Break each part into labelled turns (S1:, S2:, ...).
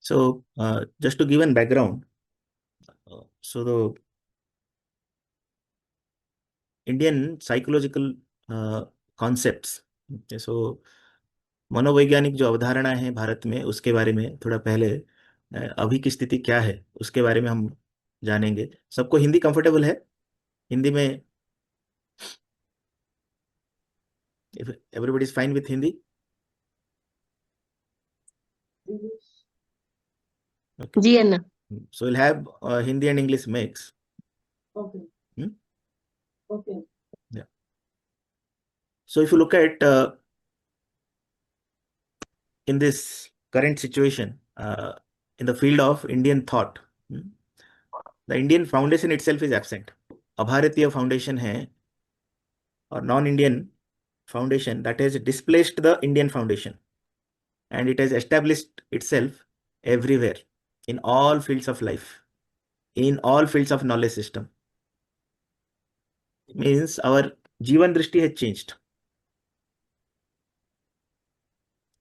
S1: So, just to give an background, so the Indian psychological concepts, okay, so मनोवैज्ञानिक जो अवधारणा है भारत में उसके बारे में थोड़ा पहले अभी की स्थिति क्या है उसके बारे में हम जानेंगे। सबको हिंदी कंफर्टेबल है? हिंदी में everybody is fine with Hindi? Okay.
S2: जी Anna.
S1: So we'll have Hindi and English mix.
S2: Okay.
S1: Hmm?
S2: Okay.
S1: Yeah. So if you look at in this current situation in the field of Indian thought, the Indian foundation itself is absent. अभारतीय foundation है और non Indian foundation that has displaced the Indian foundation, and it has established itself everywhere in all fields of life, in all fields of knowledge system. It means our Jivan Drishti has changed.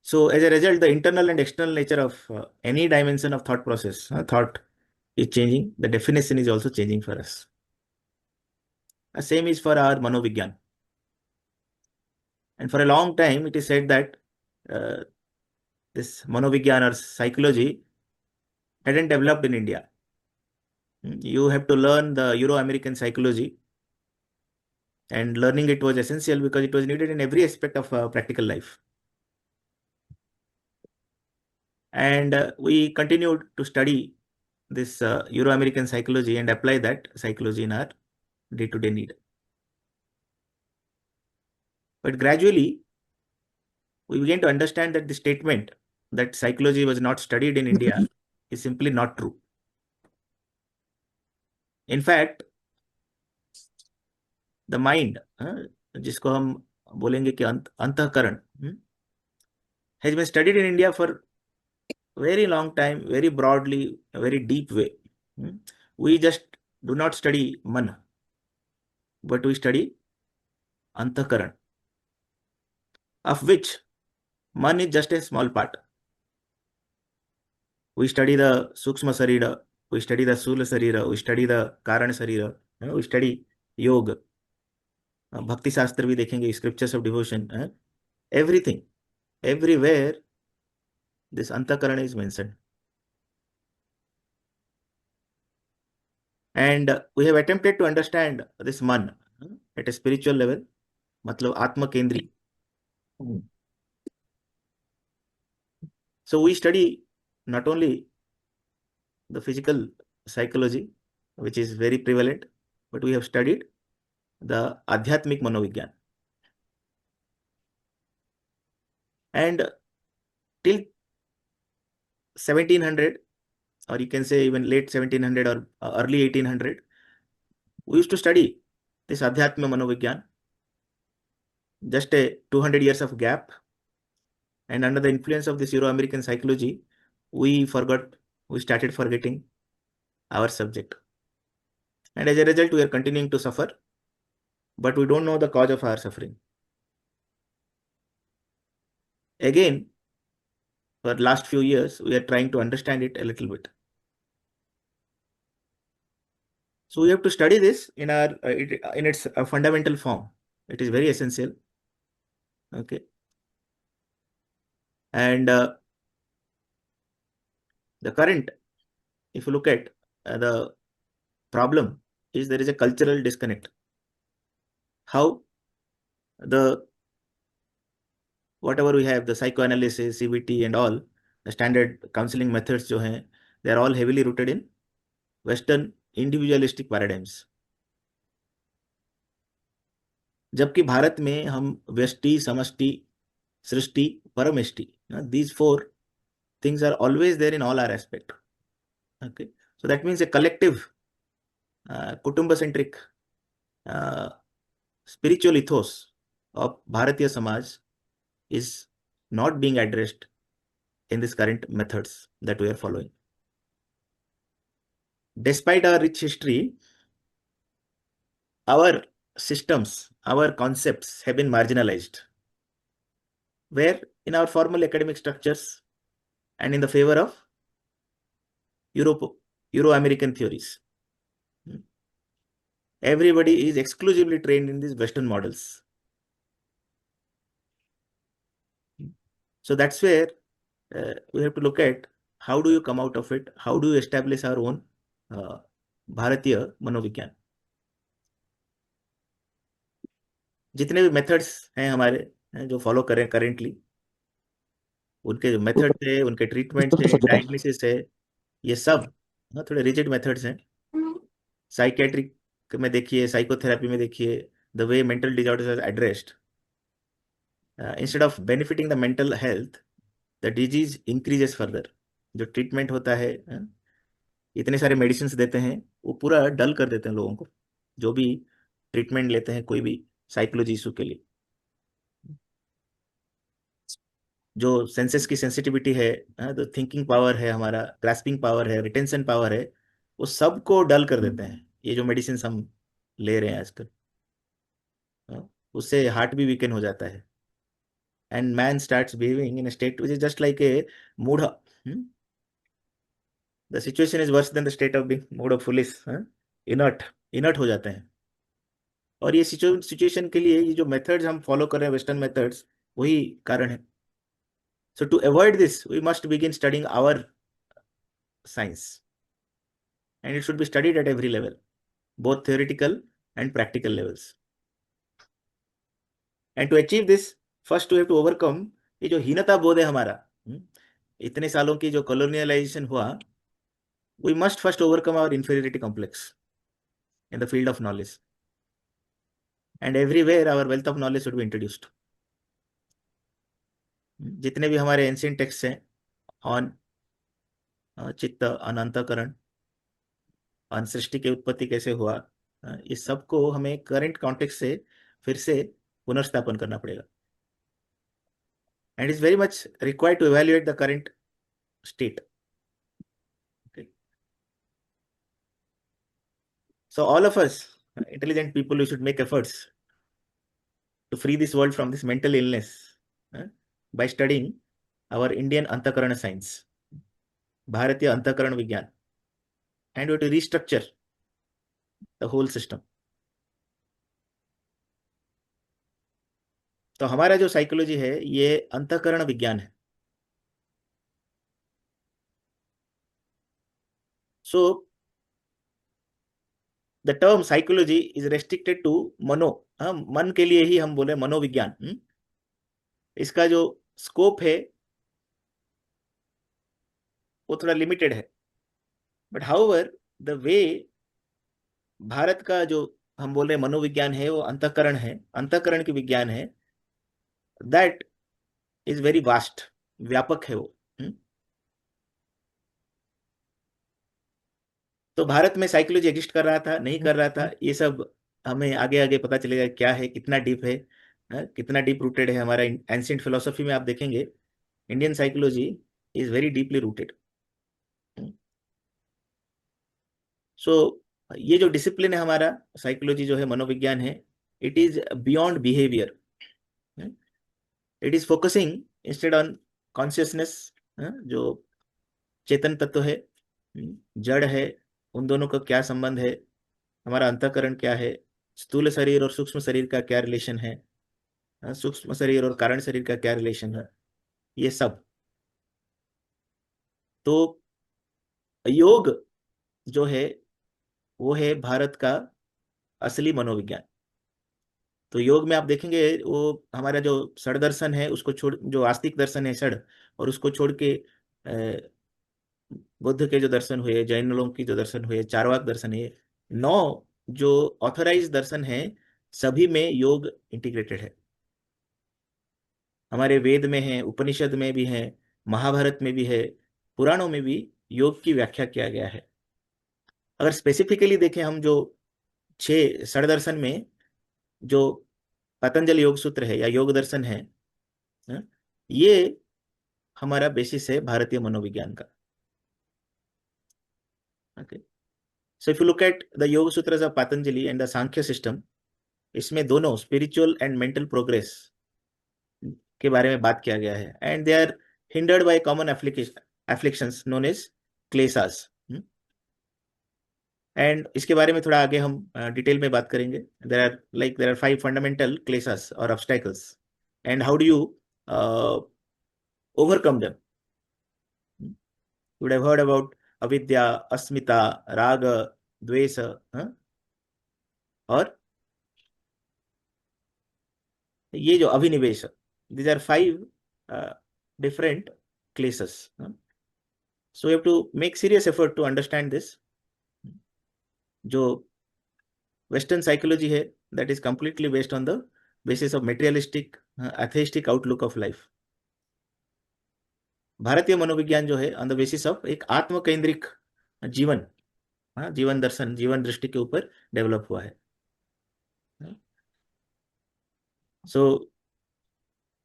S1: So as a result, the internal and external nature of any dimension of thought process, thought is changing. The definition is also changing for us. The same is for our Manovigyan. And for a long time, it is said that this Manovigyan or psychology hadn't developed in India. You have to learn the Euro-American psychology, and learning it was essential because it was needed in every aspect of practical life. And we continued to study this Euro-American psychology and apply that psychology in our day-to-day need. But gradually, we began to understand that the statement that psychology was not studied in India is simply not true. In fact, the mind, जिसको हम बोलेंगे कि अंतःकरण, has been studied in India for very long time, very broadly, a very deep way. We just do not study man, but we study antakaran, of which man is just a small part. We study the Sukshma Sarira, we study the Sula Sarira, we study the Karana Sarira, we study Yoga, Bhakti Shastra भी देखेंगे, scriptures of devotion, everything, everywhere this antakaran is mentioned. And we have attempted to understand this man at a spiritual level, मतलब आत्म केंद्री. So we study not only the physical psychology, which is very prevalent, but we have studied the Adhyatmik Manovigyan. And till 1700, or you can say even late 1700 or early 1800, we used to study this Adhyatma Manovigyan. Just a 200 years of gap, and under the influence of this Euro-American psychology, we started forgetting our subject. And as a result, we are continuing to suffer, but we don't know the cause of our suffering. Again, for the last few years, we are trying to understand it a little bit. So we have to study this in its fundamental form. It is very essential. Okay. And the current, if you look at the problem, is there is a cultural disconnect. How whatever we have, the psychoanalysis, CBT and all, the standard counseling methods जो हैं, they are all heavily rooted in Western individualistic paradigms. जबकि भारत में हम व्यष्टि, समष्टि, सृष्टि, परमेष्टि, these four things are always there in all our aspect. Okay, so that means a collective kutumba-centric spiritual ethos of Bharatiya Samaj is not being addressed in this current methods that we are following. Despite our rich history, our systems, our concepts have been marginalized, where in our formal academic structures and in the favor of Euro American theories. Everybody is exclusively trained in these Western models. So that's where we have to look at how do you come out of it, how do you establish our own भारतीय मनोविज्ञान. जितने भी methods हैं हमारे जो follow करें currently, उनके जो मेथड्स है, उनके ट्रीटमेंट्स है, डायग्नोसिस है, ये सब थोड़े रिजिड मेथड्स हैं. साइकेट्रिक में देखिए, साइकोथेरेपी में देखिए, the way mental disorders are addressed, instead of benefiting the mental health the disease increases further. जो ट्रीटमेंट होता है, इतने सारे मेडिसिन देते हैं, वो पूरा डल कर देते हैं लोगों को, जो भी ट्रीटमेंट लेते हैं कोई भी साइकोलॉजी इशू के लिए. जो सेंसेस की सेंसिटिविटी है, तो थिंकिंग पावर है हमारा, ग्रास्पिंग पावर है, रिटेंशन पावर है, वो सबको डल कर देते हैं ये जो मेडिसिन हम ले रहे हैं आजकल. उससे हार्ट भी वीकन हो जाता है, and man starts behaving in a state which is just like a मूढ़ा. The situation is worse than the state of being mood of foolish. Inert inert हो जाते हैं. और ये सिचुएशन के लिए ये जो मेथड्स हम फॉलो कर रहे हैं, वेस्टर्न मेथड्स, वही कारण है. So to avoid this, we must begin studying our science, and it should be studied at every level, both theoretical and practical levels. And to achieve this, first we have to overcome ये जो हीनता बोध है हमारा, इतने सालों की जो colonialization हुआ, we must first overcome our inferiority complex in the field of knowledge, and everywhere our wealth of knowledge should be introduced. जितने भी हमारे एंशिएंट टेक्स्ट हैं ऑन चित्त, ऑन अंतःकरण, ऑन सृष्टि की उत्पत्ति कैसे हुआ, ये सबको हमें करंट कॉन्टेक्स्ट से फिर से पुनर्स्थापन करना पड़ेगा. And is very much required to evaluate the current state. So all of us intelligent people, we should make efforts to free this world from this mental illness by studying our Indian अंतःकरण science, भारतीय अंतःकरण विज्ञान, and we have to restructure the whole system. तो हमारा जो psychology है ये अंतःकरण विज्ञान है. So the term psychology is restricted to मनो, मन के लिए ही हम बोले मनोविज्ञान. इसका जो स्कोप है वो थोड़ा लिमिटेड है. But however the way Bharat का जो हम बोल रहे मनोविज्ञान है वो अंतःकरण है, अंतःकरण की विज्ञान है, दैट इज वेरी वास्ट, व्यापक है वो. तो भारत में साइकोलॉजी एग्जिस्ट कर रहा था, नहीं कर रहा था, ये सब हमें आगे आगे पता चलेगा क्या है, कितना डीप है, कितना डीप रूटेड है. हमारा एंशिएंट फिलोसफी में आप देखेंगे Indian psychology is very deeply rooted. So ये जो डिसिप्लिन है हमारा साइकोलॉजी जो है, मनोविज्ञान है, it is beyond behaviour. It is focusing instead on consciousness, जो चेतन तत्व है, जड़ है, उन दोनों का क्या संबंध है, हमारा अंतःकरण क्या है, स्थूल शरीर और सूक्ष्म शरीर का क्या रिलेशन है, सूक्ष्म शरीर और कारण शरीर का क्या रिलेशन है, ये सब. तो योग जो है वो है भारत का असली मनोविज्ञान. तो योग में आप देखेंगे वो हमारा जो षड दर्शन है उसको छोड़, जो आस्तिक दर्शन है षड, और उसको छोड़ के बुद्ध के जो दर्शन हुए, जैन लोगों की जो दर्शन हुए, चारवाक दर्शन है, 9 जो ऑथोराइज दर्शन है, सभी में योग इंटीग्रेटेड है. हमारे वेद में है, उपनिषद में भी है, महाभारत में भी है, पुराणों में भी योग की व्याख्या किया गया है. अगर स्पेसिफिकली देखें हम, जो 6 षड दर्शन में जो पतंजलि योग सूत्र है या योग दर्शन है, ये हमारा बेसिस है भारतीय मनोविज्ञान का. Okay, so if you look at the Yoga Sutras of Patanjali and the Sankhya system, इसमें दोनों स्पिरिचुअल एंड मेंटल प्रोग्रेस के बारे में बात किया गया है. And they are hindered by common afflictions known as kleshas. And इसके बारे में थोड़ा आगे हम डिटेल में बात करेंगे. देयर आर 5 फंडामेंटल क्लेशेस और obstacles and how do you overcome them. You would have heard about avidya, asmita, raga, dvesa, और ये जो अभिनिवेश, these are 5 different classes. So you have to make serious effort to understand this. जो western psychology है, that is completely based on the basis of materialistic, atheistic outlook of life. भारतीय मनोविज्ञान जो है ऑन द बेसिस ऑफ एक आत्म केंद्रिक जीवन, जीवन दर्शन, जीवन दृष्टि के ऊपर डेवलप हुआ है. सो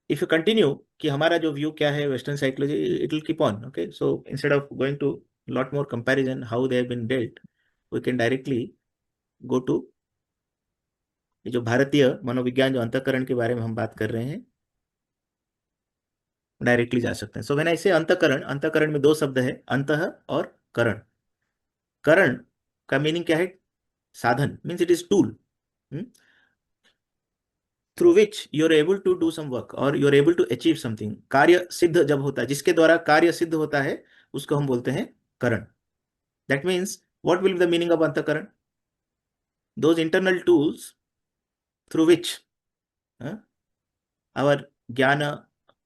S1: इफ यू कंटिन्यू कि हमारा जो व्यू क्या है western psychology, it will keep on. Okay, so instead of going to lot more comparison how they have been built, we can directly go to जो भारतीय मनोविज्ञान, जो अंतःकरण के बारे में हम बात कर रहे हैं, डायरेक्टली जा सकते हैं. सो व्हेन आई से अंतःकरण, अंतःकरण में 2 शब्द है, अंतः और करण. करण का मीनिंग क्या है? साधन, means it is tool through which you are able to do some work or you are able to achieve something. कार्य सिद्ध जब होता है, जिसके द्वारा कार्य सिद्ध होता है, उसको हम बोलते हैं करण. That means what will be the meaning of अंतःकरण? Those internal tools through which our ज्ञान,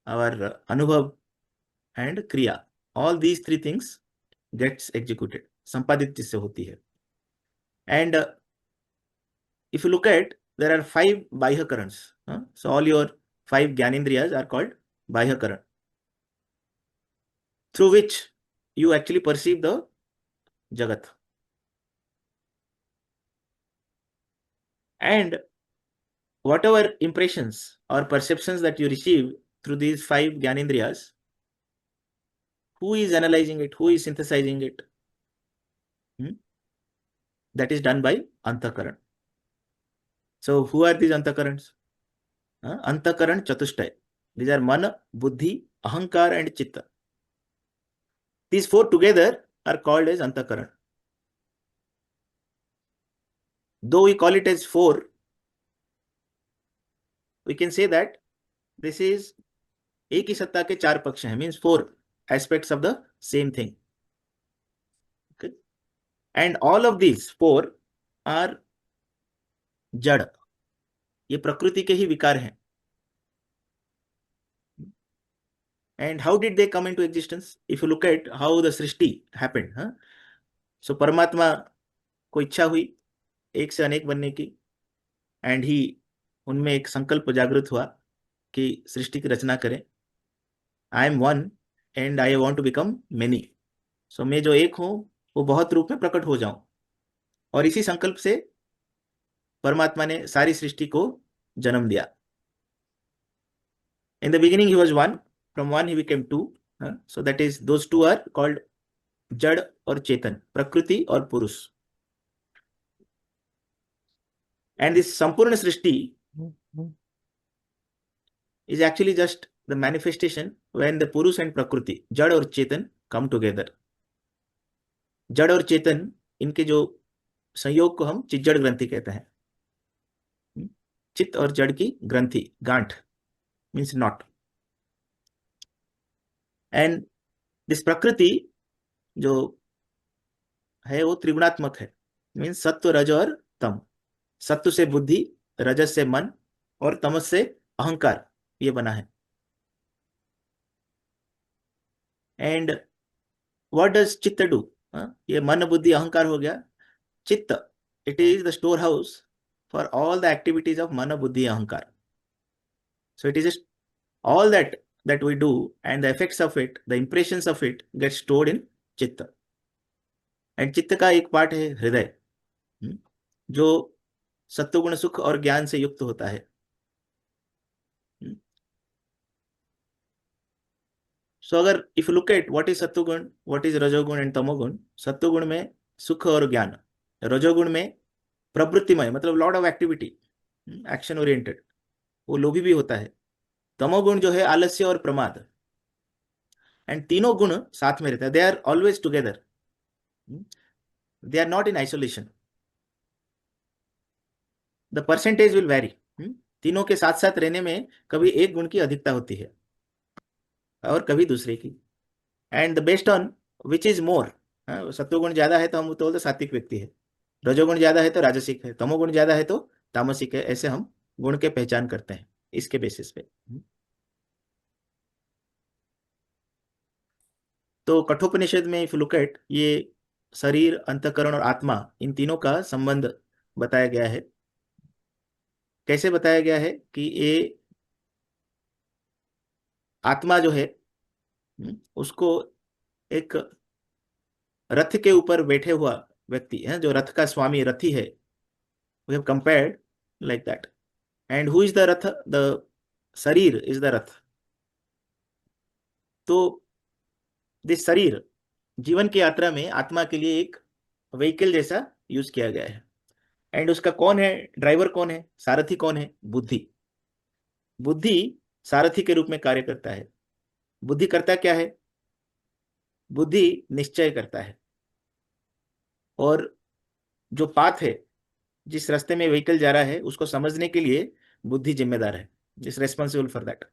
S1: our अनुभव and क्रिया, all these 3 things gets executed, संपादित जिससे होती है. And if you look at, there are 5 बाह्य करण्स. So all your 5 ज्ञानेन्द्रियाज are called बाह्य करण, through which you actually perceive the jagat. And whatever impressions or perceptions that you receive through these 5 ज्ञानेन्द्रियाज, who is analyzing it, who is synthesizing it? That is done by antakaran. So who are these antakarans? Antakaran Chatushtai. These are mana, buddhi, ahankar and chitta. These 4 together are called as antakaran. Though we call it as 4, we can say that this is एक ही सत्ता के 4 पक्ष हैं, means 4 aspects of the same thing. Okay? And all of these 4 are जड़, ये प्रकृति के ही विकार हैं. And how did they come into existence? If you look at how the Srishti happened, so परमात्मा को इच्छा हुई एक से अनेक बनने की, and he, उनमें एक संकल्प जागृत हुआ कि सृष्टि की रचना करें. I am one and I want to become many. So मैं जो एक हूं वो बहुत रूप में प्रकट हो जाऊं. और इसी संकल्प से परमात्मा ने सारी सृष्टि को जन्म दिया. In the beginning he was one, from one he became two. So that is, those 2 are called जड़ और चेतन, प्रकृति और पुरुष. And this संपूर्ण सृष्टि is actually just the manifestation when the पुरुष and प्रकृति, जड़ और चेतन, come together. जड़ और चेतन, इनके जो संयोग को हम चिज्जड़ ग्रंथि कहते हैं. चित्त और जड़ की ग्रंथि, गांठ, मीन्स नॉट. एंड दिस प्रकृति जो है वो त्रिगुणात्मक है, मीन्स सत्व, रज और तम. सत्व से बुद्धि, रजस से मन और तमस से अहंकार, ये बना है. एंड व्हाट डज चित्त डू? ये मन, बुद्धि, अहंकार हो गया. चित्त, it is the store house for all the activities of mana, buddhi, ahankar. So it is just all that we do, and the effects of it, the impressions of it get stored in chitta. And चित्त का एक part है हृदय, जो सत्वगुण, सुख और ज्ञान से युक्त होता है. So अगर if you look at what is सत्वगुण, what is रजोगुण and तमोगुण, सत्वगुण में सुख और ज्ञान, रजोगुण में प्रवृत्तिमय, मतलब lot of activity, action oriented, वो लोभी भी होता है. तमोगुण जो है आलस्य और प्रमाद. एंड तीनों गुण साथ में रहते हैं, they are always together. they are not in isolation. The percentage will vary. तीनों के साथ साथ रहने में कभी एक गुण की अधिकता होती है और कभी दूसरे की, and the based on which is more. सत्वगुण ज्यादा है तो हम तो बोलते सात्विक व्यक्ति है, रजोगुण ज्यादा है तो राजसिक है, तमोगुण ज्यादा है तो तामसिक है. ऐसे हम गुण के पहचान करते हैं इसके बेसिस पे. तो कठोपनिषद में इफ लुक एट, ये शरीर, अंतःकरण और आत्मा, इन तीनों का संबंध बताया गया है. कैसे बताया गया है कि ये आत्मा जो है उसको एक रथ के ऊपर बैठे हुआ व्यक्ति है, जो रथ का स्वामी रथी है. We have compared like that. And who is the रथ? द शरीर इज द रथ. तो दिस शरीर जीवन की यात्रा में आत्मा के लिए एक व्हीकल जैसा यूज किया गया है. एंड उसका कौन है ड्राइवर, कौन है सारथी, कौन है? बुद्धि. बुद्धि सारथी के रूप में कार्य करता है. बुद्धि करता क्या है? बुद्धि निश्चय करता है, और जो पाथ है, जिस रास्ते में व्हीकल जा रहा है, उसको समझने के लिए बुद्धि जिम्मेदार है, is responsible for that.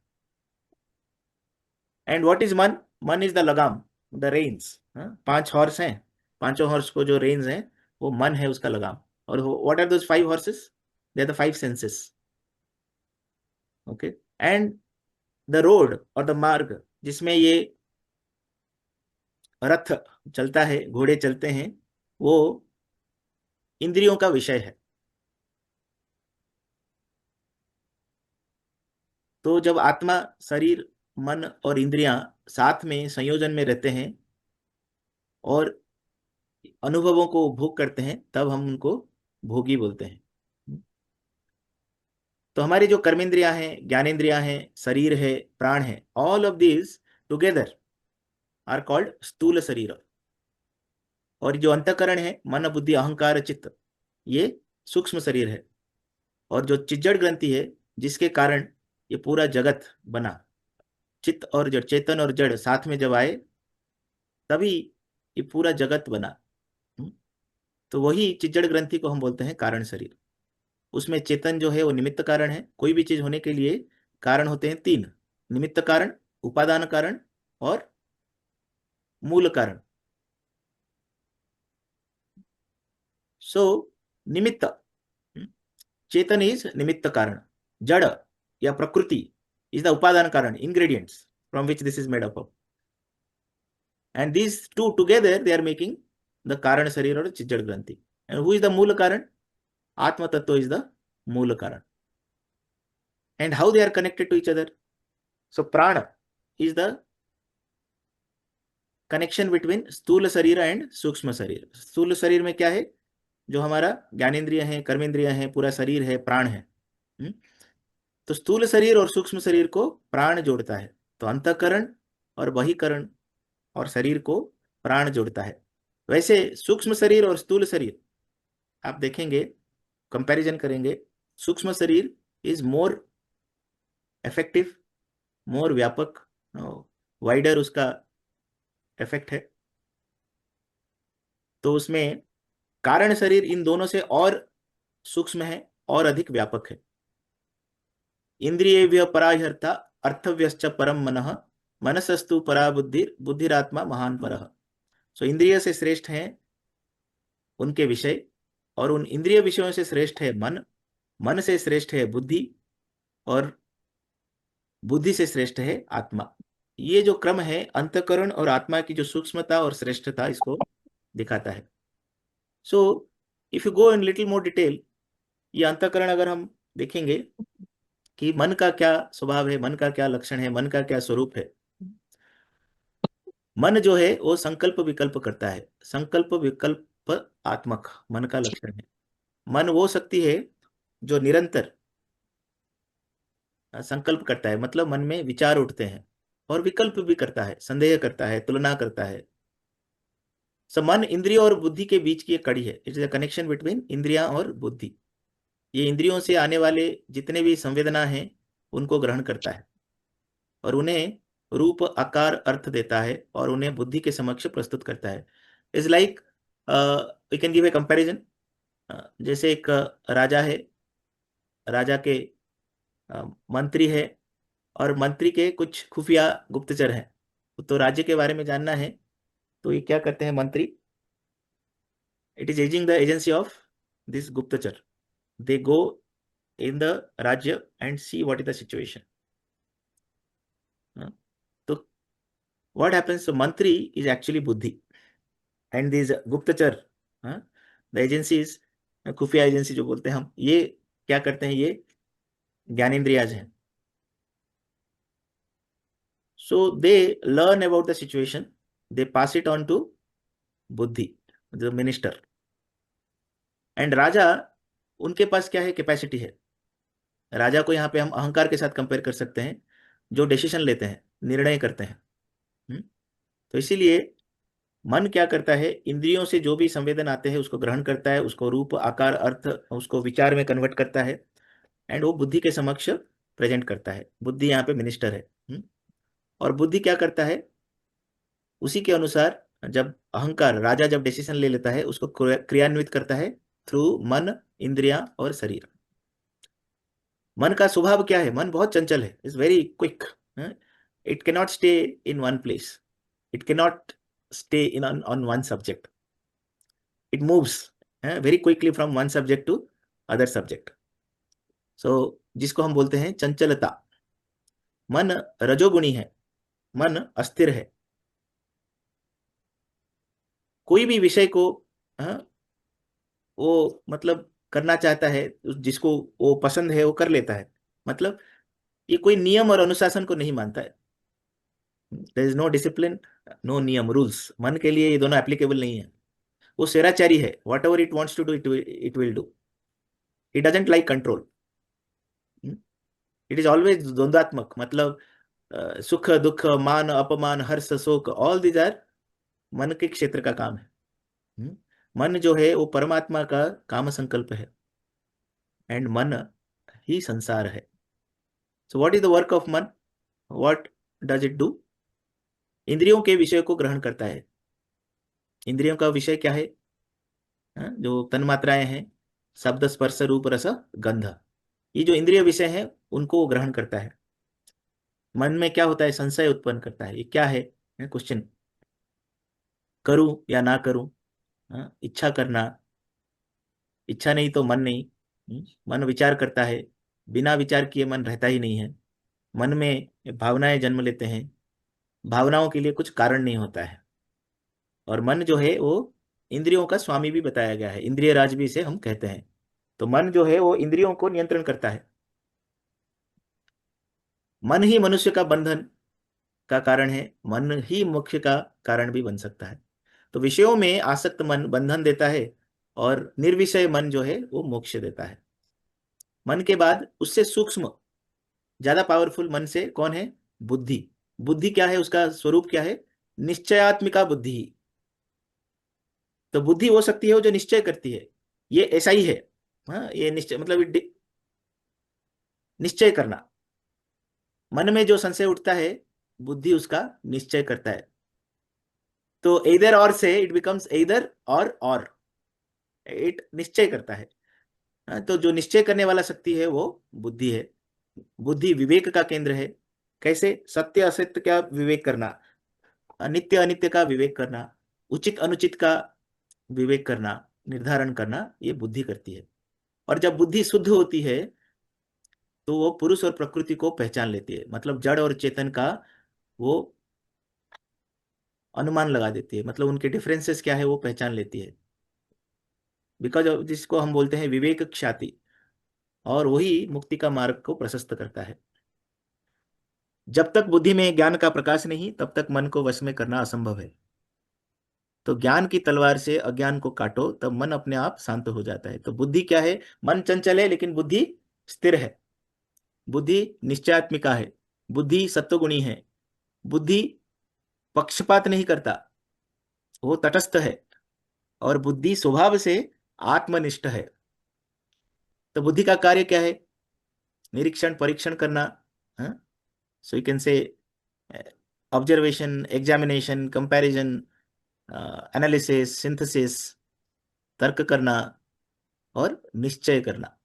S1: And what is मन? मन इज द लगाम, द रेन्स. 5 हॉर्स हैं, पांचों हॉर्स को जो रेन्स हैं वो मन है, उसका लगाम. और what are those 5 horses? They are the 5 senses. Okay. And the road और द मार्ग जिसमें ये रथ चलता है, घोड़े चलते हैं, वो इंद्रियों का विषय है. तो जब आत्मा, शरीर, मन और इंद्रियां साथ में संयोजन में रहते हैं और अनुभवों को भोग करते हैं, तब हम उनको भोगी बोलते हैं. तो हमारी जो कर्मेंद्रियां हैं, ज्ञानेंद्रियां हैं, शरीर है, प्राण है, all of these together are called स्थूल शरीर. और जो अंतःकरण है, मन, बुद्धि, अहंकार, चित्त, ये सूक्ष्म शरीर है. और जो चिज्जड़ ग्रंथि है, जिसके कारण ये पूरा जगत बना, चित्त और जड़, चेतन और जड़ साथ में जब आए तभी ये पूरा जगत बना. तो वही चिज्जड़ ग्रंथि को हम बोलते हैं कारण शरीर. उसमें चेतन जो है वो निमित्त कारण है. कोई भी चीज होने के लिए कारण होते हैं 3: निमित्त कारण, उपादान कारण और मूल कारण. सो निमित्त, चेतन इज निमित्त कारण, जड़ या प्रकृति इज द उपादान कारण, ingredients from which this is made up of. And these two together they are making the Karan Sharir or Chiज्जड़ Granthi. And who is the Moola Karan? Atma Tattva is the Moola Karan. And how they are connected to each other? So Prana is the connection between स्थूल शरीर and सूक्ष्म शरीर. स्थूल शरीर में क्या है? जो हमारा ज्ञानेंद्रिय है, कर्मेंद्रिय है, पूरा शरीर है, प्राण है. तो स्थूल शरीर और सूक्ष्म शरीर को प्राण जोड़ता है. तो अंतःकरण और बहिकरण और शरीर को प्राण जोड़ता है. वैसे सूक्ष्म शरीर और स्थूल शरीर आप देखेंगे, कंपैरिजन करेंगे, सूक्ष्म शरीर इज मोर इफेक्टिव, मोर व्यापक, वाइडर उसका इफेक्ट है. तो उसमें कारण शरीर इन दोनों से और सूक्ष्म है और अधिक व्यापक है. इंद्रियेभ्यः पराह्यर्था अर्थव्यश्च परम मनः, मनसस्तु परा बुद्धिर, बुद्धिरात्मा महान परः. सो इंद्रिय से श्रेष्ठ है उनके विषय, और उन इंद्रिय विषयों से श्रेष्ठ है मन, मन से श्रेष्ठ है बुद्धि, और बुद्धि से श्रेष्ठ है आत्मा. ये जो क्रम है अंतःकरण और आत्मा की जो सूक्ष्मता और श्रेष्ठता, इसको दिखाता है. सो if you go in little more detail, ये अंतःकरण अगर हम देखेंगे कि मन का क्या स्वभाव है, मन का क्या लक्षण है, मन का क्या स्वरूप है. मन जो है वो संकल्प विकल्प करता है. संकल्प विकल्प आत्मक मन का लक्षण है. मन वो शक्ति है जो निरंतर संकल्प करता है, मतलब मन में विचार उठते हैं, और विकल्प भी करता है, संदेह करता है, तुलना करता है. सो मन इंद्रियों और बुद्धि के बीच की एक कड़ी है. It is a connection between इंद्रियां और बुद्धि. ये इंद्रियों से आने वाले जितने भी संवेदना हैं उनको ग्रहण करता है और उन्हें रूप, आकार, अर्थ देता है और उन्हें बुद्धि के समक्ष प्रस्तुत करता है. Is like we can give a comparison. जैसे एक राजा है, राजा के मंत्री है, और मंत्री के कुछ खुफिया गुप्तचर हैं। तो राज्य के बारे में जानना है, तो ये क्या करते हैं मंत्री? It is ageing the agency of this गुप्तचर। दे गो इन द राज्य and see what is the situation. तो व्हाट हैपेंस, मंत्री इज एक्चुअली बुद्धि, एंड दिस गुप्तचर, द एजेंसीज, खुफिया एजेंसी जो बोलते हैं हम, ये क्या करते हैं? ये ज्ञानेंद्रियाज हैं। So they learn about the situation, they pass it on to बुद्धि, the minister, and राजा, उनके पास क्या है? कैपेसिटी है। राजा को यहाँ पे हम अहंकार के साथ कंपेयर कर सकते हैं, जो डिसीजन लेते हैं, निर्णय करते हैं। तो इसीलिए मन क्या करता है? इंद्रियों से जो भी संवेदन आते हैं उसको ग्रहण करता है, उसको रूप आकार अर्थ उसको विचार में कन्वर्ट करता है, एंड वो बुद्धि के समक्ष प्रेजेंट करता है। बुद्धि यहाँ पे मिनिस्टर है। और बुद्धि क्या करता है? उसी के अनुसार जब अहंकार, राजा जब डिसीजन ले लेता है, उसको क्रियान्वित करता है थ्रू मन, इंद्रियां और शरीर। मन का स्वभाव क्या है? मन बहुत चंचल है, is very quick. It cannot stay in one place, it cannot stay in on one subject, it moves very quickly from one subject to other subject. So जिसको हम बोलते हैं चंचलता। मन रजोगुणी है, मन अस्थिर है। कोई भी विषय को वो मतलब करना चाहता है, जिसको वो पसंद है वो कर लेता है। मतलब ये कोई नियम और अनुशासन को नहीं मानता है। There is no discipline, no नियम, रूल्स। मन के लिए ये दोनों एप्लीकेबल नहीं है। वो स्वेराचारी है, whatever it wants to do it will do. It doesn't like control. It is always द्वंद्वात्मक, मतलब सुख दुख, मान अपमान, हर्ष शोक, ऑल दीज आर मन के क्षेत्र का काम है। मन जो है वो परमात्मा का काम संकल्प है, एंड मन ही संसार है। So what is the work of मन? What does it do? इंद्रियों के विषय को ग्रहण करता है। इंद्रियों का विषय क्या है? जो तन्मात्राएं हैं, शब्द स्पर्श रूप रस गंध, ये जो इंद्रिय विषय हैं उनको वो ग्रहण करता है। मन में क्या होता है? संशय उत्पन्न करता है। ये क्या है? क्वेश्चन, करूं या ना करूं? इच्छा करना, इच्छा नहीं तो मन नहीं। मन विचार करता है, बिना विचार किए मन रहता ही नहीं है। मन में भावनाएं जन्म लेते हैं, भावनाओं के लिए कुछ कारण नहीं होता है। और मन जो है वो इंद्रियों का स्वामी भी बताया गया है, इंद्रिय राज भी इसे हम कहते हैं। तो मन जो है वो इंद्रियों को नियंत्रण करता है। मन ही मनुष्य का बंधन का कारण है, मन ही मोक्ष का कारण भी बन सकता है। तो विषयों में आसक्त मन बंधन देता है, और निर्विषय मन जो है वो मोक्ष देता है। मन के बाद उससे सूक्ष्म, ज्यादा पावरफुल मन से कौन है? बुद्धि। बुद्धि क्या है? उसका स्वरूप क्या है? निश्चयात्मिका बुद्धि। तो बुद्धि वो शक्ति है वो जो निश्चय करती है। ये ऐसा ही है। ये निश्चय मतलब निश्चय करना। मन में जो संशय उठता है, बुद्धि उसका निश्चय करता है। तो इधर और से इट बिकम्स इधर और इट निश्चय करता है। तो जो निश्चय करने वाला शक्ति है वो बुद्धि है। बुद्धि विवेक का केंद्र है। कैसे? सत्य असत्य का विवेक करना, नित्य अनित्य का विवेक करना, उचित अनुचित का विवेक करना, निर्धारण करना, ये बुद्धि करती है। और जब बुद्धि शुद्ध होती है तो वो पुरुष और प्रकृति को पहचान लेती है, मतलब जड़ और चेतन का वो अनुमान लगा देती है, मतलब उनके डिफरेंसेस क्या है वो पहचान लेती है। बिकॉज जिसको हम बोलते हैं विवेक ख्याति, और वही मुक्ति का मार्ग को प्रशस्त करता है। जब तक बुद्धि में ज्ञान का प्रकाश नहीं, तब तक मन को वश में करना असंभव है। तो ज्ञान की तलवार से अज्ञान को काटो, तब मन अपने आप शांत हो जाता है। तो बुद्धि क्या है? मन चंचल है लेकिन बुद्धि स्थिर है। बुद्धि निश्चयात्मिका है, बुद्धि सत्वगुणी है, बुद्धि पक्षपात नहीं करता, वो तटस्थ है, और बुद्धि स्वभाव से आत्मनिष्ठ है। तो बुद्धि का कार्य क्या है? निरीक्षण परीक्षण करना। सो यू कैन से observation, examination, comparison, analysis, synthesis, तर्क करना और निश्चय करना,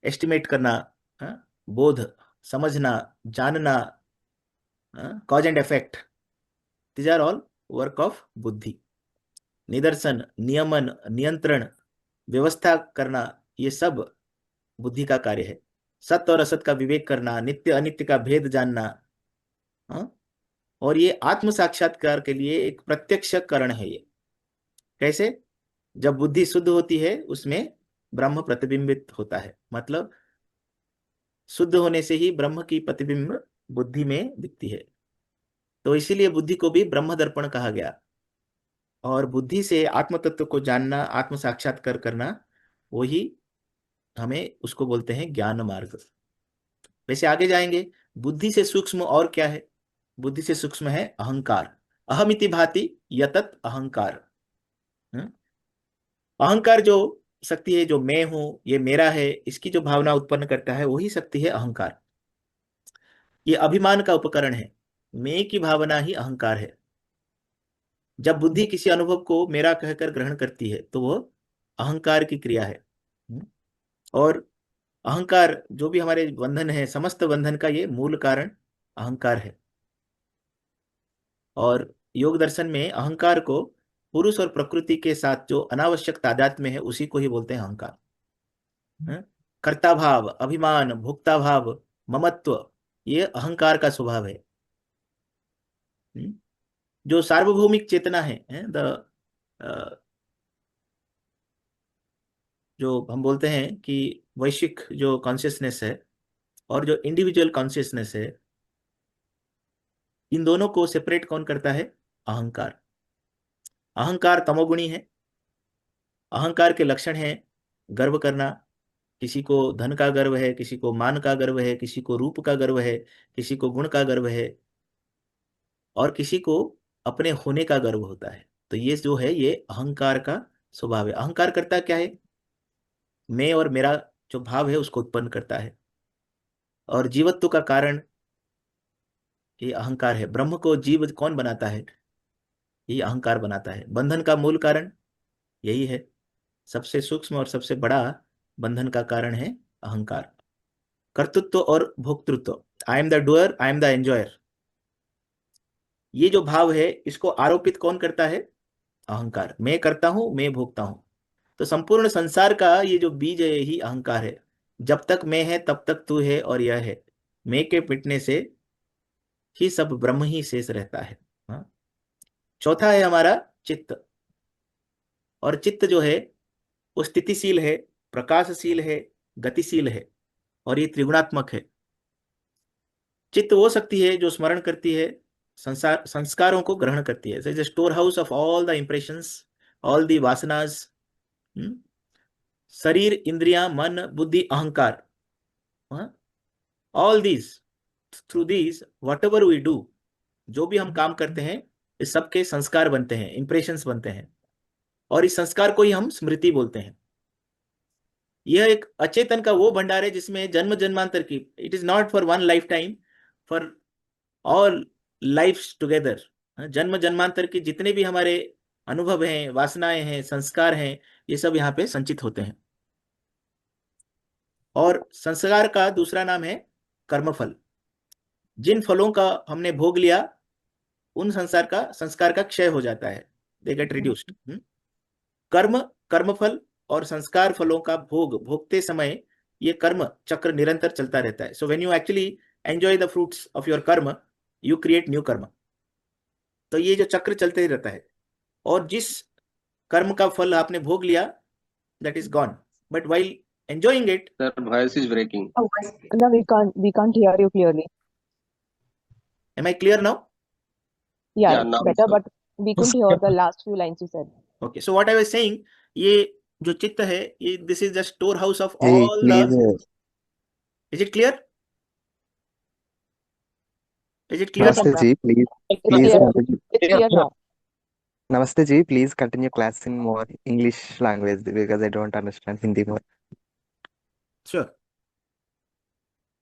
S1: एस्टिमेट करना, बोध, समझना, जानना, cause and effect, these are all work of बुद्धि। निदर्शन, नियमन, नियंत्रण, व्यवस्था करना, ये सब बुद्धि का कार्य है। सत्य और असत का विवेक करना, नित्य अनित्य का भेद जानना, हाँ? और ये आत्म साक्षात्कार के लिए एक प्रत्यक्ष करण है। ये कैसे? जब बुद्धि शुद्ध होती है उसमें ब्रह्म प्रतिबिंबित होता है, मतलब शुद्ध होने से ही ब्रह्म की प्रतिबिंब बुद्धि में दिखती है। तो इसीलिए बुद्धि को भी ब्रह्म दर्पण कहा गया। और बुद्धि से आत्म तत्व को जानना, आत्म साक्षात्कार करना, वही हमें उसको बोलते हैं ज्ञान मार्ग। वैसे आगे जाएंगे, बुद्धि से सूक्ष्म और क्या है? बुद्धि से सूक्ष्म है अहंकार। अहमिति भाति यतत अहंकार। हम्म? अहंकार जो शक्ति है, जो मैं हूं, ये मेरा है, इसकी जो भावना उत्पन्न करता है, वही शक्ति है अहंकार। ये अभिमान का उपकरण है। मैं की भावना ही अहंकार है। जब बुद्धि किसी अनुभव को मेरा कहकर ग्रहण करती है तो वह अहंकार की क्रिया है। और अहंकार, जो भी हमारे बंधन है, समस्त बंधन का ये मूल कारण अहंकार है। और योग दर्शन में अहंकार को पुरुष और प्रकृति के साथ जो अनावश्यक तादात्म्य है, उसी को ही बोलते हैं अहंकार। कर्ता भाव, अभिमान, भोक्ता भाव, ममत्व, ये अहंकार का स्वभाव है। जो सार्वभौमिक चेतना है, द जो हम बोलते हैं कि वैश्विक जो कॉन्शियसनेस है और जो इंडिविजुअल कॉन्शियसनेस है, इन दोनों को सेपरेट कौन करता है? अहंकार। अहंकार तमोगुणी है। अहंकार के लक्षण हैं गर्व करना। किसी को धन का गर्व है, किसी को मान का गर्व है, किसी को रूप का गर्व है, किसी को गुण का गर्व है, और किसी को अपने होने का गर्व होता है। तो ये जो है, ये अहंकार का स्वभाव है। अहंकार करता क्या है? मैं और मेरा जो भाव है उसको उत्पन्न करता है। और जीवत्व का कारण ये अहंकार है। ब्रह्म को जीव कौन बनाता है? ये अहंकार बनाता है। बंधन का मूल कारण यही है। सबसे सूक्ष्म और सबसे बड़ा बंधन का कारण है अहंकार। कर्तृत्व और भोक्तृत्व, I am the doer, I am the enjoyer, ये जो भाव है इसको आरोपित कौन करता है? अहंकार। मैं करता हूं, मैं भोगता हूं। तो संपूर्ण संसार का ये जो बीज है, यही अहंकार है। जब तक मैं है तब तक तू है, और यह है। मैं के मिटने से ही सब ब्रह्म ही शेष रहता है। हाँ? चौथा है हमारा चित्त। और चित्त जो है वो स्थितिशील है, प्रकाशशील है, गतिशील है, और ये त्रिगुणात्मक है। चित्त वो शक्ति है जो स्मरण करती है, संस्कारों को ग्रहण करती है। Is store house of all the impressions, all the vasanas. शरीर, इंद्रियां, मन, बुद्धि, अहंकार, all these, through these whatever we do, जो भी हम काम करते हैं, इस सबके संस्कार बनते हैं, इंप्रेशंस बनते हैं। और इस संस्कार को ही हम स्मृति बोलते हैं। यह एक अचेतन का वो भंडार है जिसमें जन्म जन्मांतर की, it is not for one life time, for all lifes together. जन्म जन्मांतर की जितने भी हमारे अनुभव हैं, वासनाएं हैं, संस्कार हैं, ये सब यहाँ पे संचित होते हैं। और संस्कार का दूसरा नाम है कर्मफल। जिन फलों का हमने भोग लिया, उन संस्कार का क्षय हो जाता है, दे गेट रिड्यूस्ड। कर्म, कर्मफल और संस्कार फलों का भोग भोगते समय ये कर्म चक्र निरंतर चलता रहता है। So when you actually enjoy the fruits of your कर्म, यू क्रिएट न्यू कर्म। तो ये जो चक्र चलते ही रहता है। और जिस कर्म का फल आपने भोग लिया, that is gone, but while enjoying it.
S3: Sir, voice is breaking.
S2: Oh, no, we can't hear you clearly.
S1: Am I clear now?
S2: Yeah,
S3: Yeah,
S2: it's
S3: now,
S2: better,
S3: sir.
S2: but we couldn't hear the last few lines you said.
S1: Okay, so what I was saying, ये जो चित्त है, ये this is the store house of
S4: Hey,
S1: all the,
S4: please,
S1: is it clear? Is it clear?
S2: Yes,
S4: Namaste
S2: Abra.
S4: ji, please,
S2: It's
S4: please
S2: clear.
S4: continue.
S2: It's clear now.
S4: Namaste ji, please continue class in more English language because I don't understand Hindi more.
S1: Sure.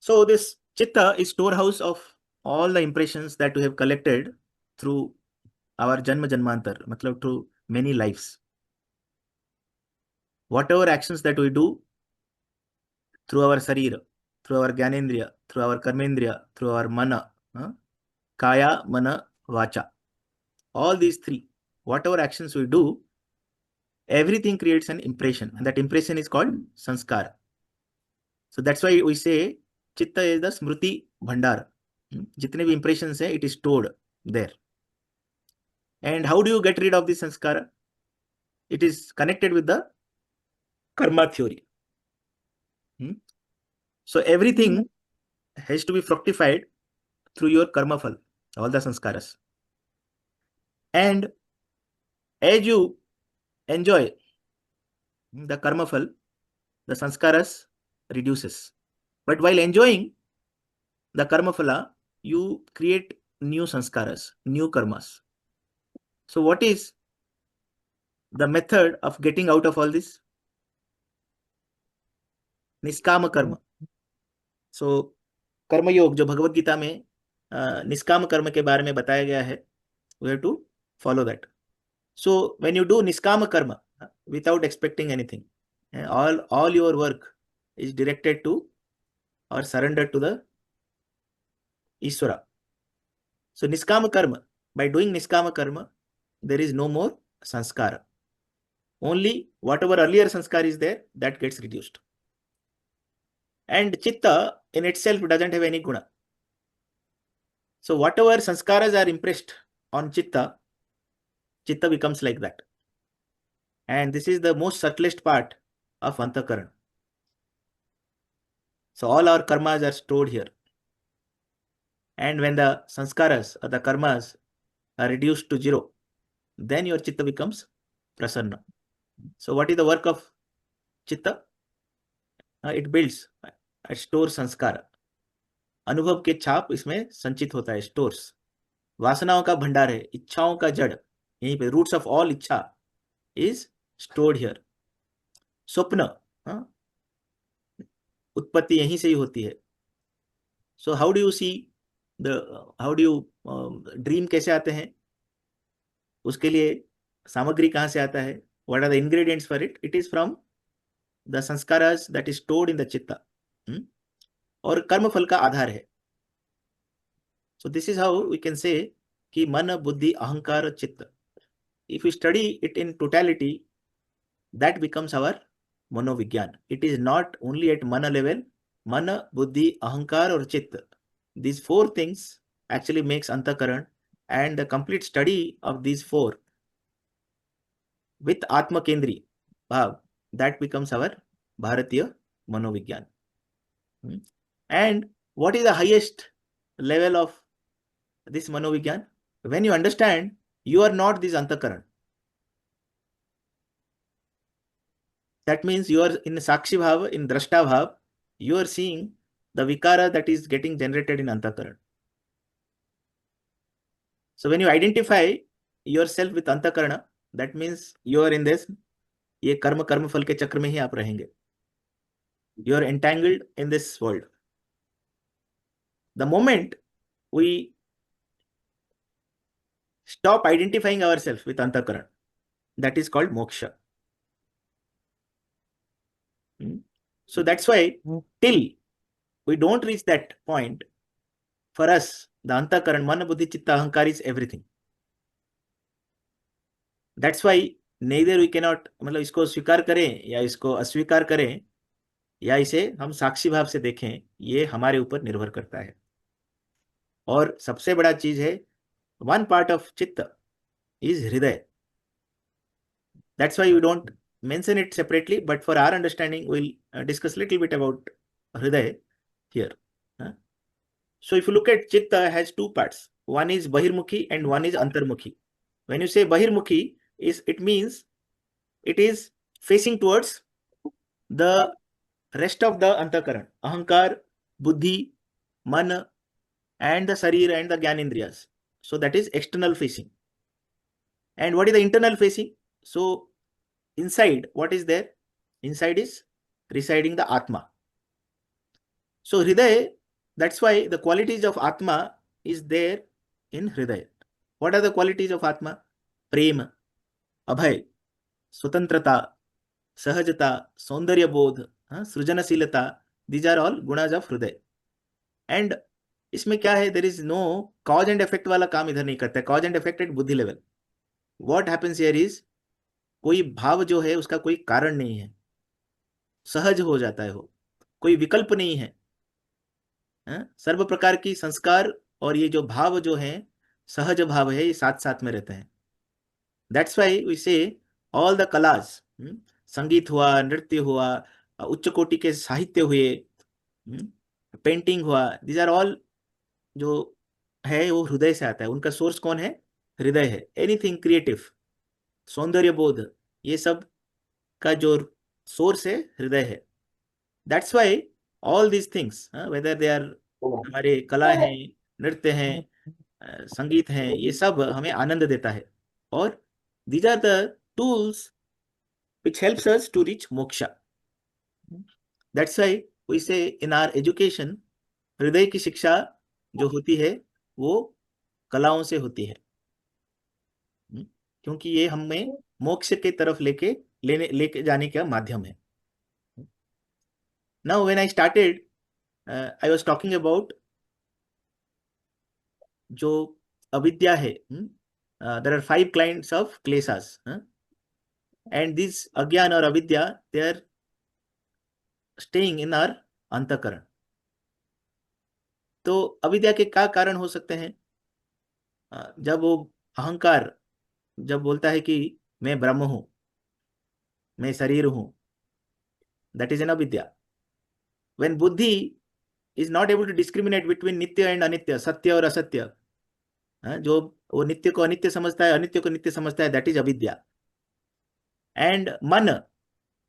S1: So this chitta is storehouse of all the impressions that we have collected through our janma janmantar, matlab through many lives. whatever actions that we do through our sarira, through our gyanendriya, through our karmendriya, through our mana, kaya, mana, vacha, all these three, whatever actions we do, everything creates an impression, and that impression is called sanskara. So that's why we say chitta is the smriti bhandar. Jitne bhi impressions hai, it is stored there. And how do you get rid of the sanskara? It is connected with the karma theory. So everything has to be fructified through your karma phal, all the sanskaras. And as you enjoy the karma phal, the sanskaras reduces. But while enjoying the karma phala, you create new sanskaras, new karmas. So what is the method of getting out of all this? निष्काम कर्म. So कर्म योग जो भगवत गीता में निष्काम कर्म के बारे में बताया गया है, we have to follow that. So when you do niskama karma without expecting anything, all your work is directed to or surrendered to the Ishvara. So niskama karma, by doing niskama karma, there is no more sanskara. Only whatever earlier sanskar is there, that gets reduced. And chitta in itself doesn't have any guna. So whatever sanskaras are impressed on chitta, chitta becomes like that. And this is the most subtlest part of antakaran. So all our karmas are stored here. And when the sanskaras or the karmas are reduced to zero, then your chitta becomes prasanna. So what is the work of chitta? It builds, it stores sanskara. अनुभव के छाप इसमें संचित होता है, stores. वासनाओं का भंडार है, इच्छाओं का जड़ यहीं पे, रूट्स ऑफ ऑल इच्छा इज स्टोर्ड हियर. स्वप्न, उत्पत्ति यहीं से ही होती है. So how do you see how do you dream कैसे आते हैं? उसके लिए सामग्री कहाँ से आता है? What are the ingredients for it? It is from the samskaras that is stored in the chitta. और कर्म फल का आधार है. So this is how we can say कि मन, बुद्धि, अहंकार, चित्त, if we study it in totality, that becomes our manovigyan. It is not only at mana level. Mana, buddhi, ahankar or chitta, these four things actually makes antakaran, and the complete study of these four with atma kendri bhav, that becomes our bharatiya manovigyan. And what is the highest level of this manovigyan? When you understand you are not this antakaran, that means you are in sakshi bhava, in drashta bhav, you are seeing the vikara that is getting generated in antakaran. So when you identify yourself with antakarana, that means you are in this, ये कर्म कर्म फल के चक्र में ही आप रहेंगे. You are entangled in this world. The moment we stop identifying ourselves with antakaran, that is called moksha. So that's why till we don't reach that point, for us the antakaran, mana, buddhi, chitta, ahankar is everything. That's why neither we cannot, मतलब इसको स्वीकार करें या इसको अस्वीकार करें या इसे हम साक्षी भाव से देखें, ये हमारे ऊपर निर्भर करता है. और सबसे बड़ा चीज है, one part of chitta is hridaya. That's why we don't mention it separately, but for our understanding we'll discuss little bit about hridaya here. So if you look at chitta, has two parts. One is bahirmukhi and one is antarmukhi. When you say bahirmukhi, it means it is facing towards the rest of the antakaran, ahankar, buddhi, man, and the sarira and the gyanendriyas. So that is external facing. And what is the internal facing? So inside, what is there? Inside is residing the atma. So hridaya, that's why the qualities of atma is there in hridaya. What are the qualities of atma? Prema, abhay, swatantrata, सहजता, सौंदर्य बोध, सृजनशीलता, these are all गुणाज of हृदय. And इसमें क्या है, there is no cause and effect वाला काम इधर नहीं करता है. कॉज एंड इफेक्ट एट बुद्धि level. What happens here is, कोई भाव जो है उसका कोई कारण नहीं है, सहज हो जाता है वो, कोई विकल्प नहीं है. सर्व प्रकार की संस्कार और ये जो भाव जो है, सहज भाव है, ये साथ साथ में रहते हैं. दैट्स वाई वी से ऑल द कलास, संगीत हुआ, नृत्य हुआ, उच्च कोटि के साहित्य हुए, पेंटिंग हुआ, दीज आर ऑल जो है वो हृदय से आता है. उनका सोर्स कौन है, हृदय है. एनीथिंग क्रिएटिव, सौंदर्य बोध, ये सब का जो सोर्स है हृदय है. That's why all these things, whether they are, हमारे कला हैं, नृत्य हैं, संगीत हैं, ये सब हमें आनंद देता है. और these are the tools which helps us to reach moksha. That's why we say in our education, हृदय की शिक्षा जो होती है वो कलाओं से होती है, क्योंकि ये हमें मोक्ष के तरफ लेके जाने का माध्यम है. Now when I started, I was talking about जो अविद्या है. There are 5 kinds of kleshas, and these अज्ञान और अविद्या, they are staying in our अंतःकरण. तो अविद्या के क्या कारण हो सकते हैं, जब वो अहंकार जब बोलता है कि मैं ब्रह्म हूं, मैं शरीर हूं, दैट इज एन अविद्या. व्हेन बुद्धि is not able to discriminate between नित्य एंड अनित्य, सत्य और असत्य, जो वो नित्य को अनित्य समझता है, अनित्य को नित्य समझता है, दैट इज अविद्या. एंड मन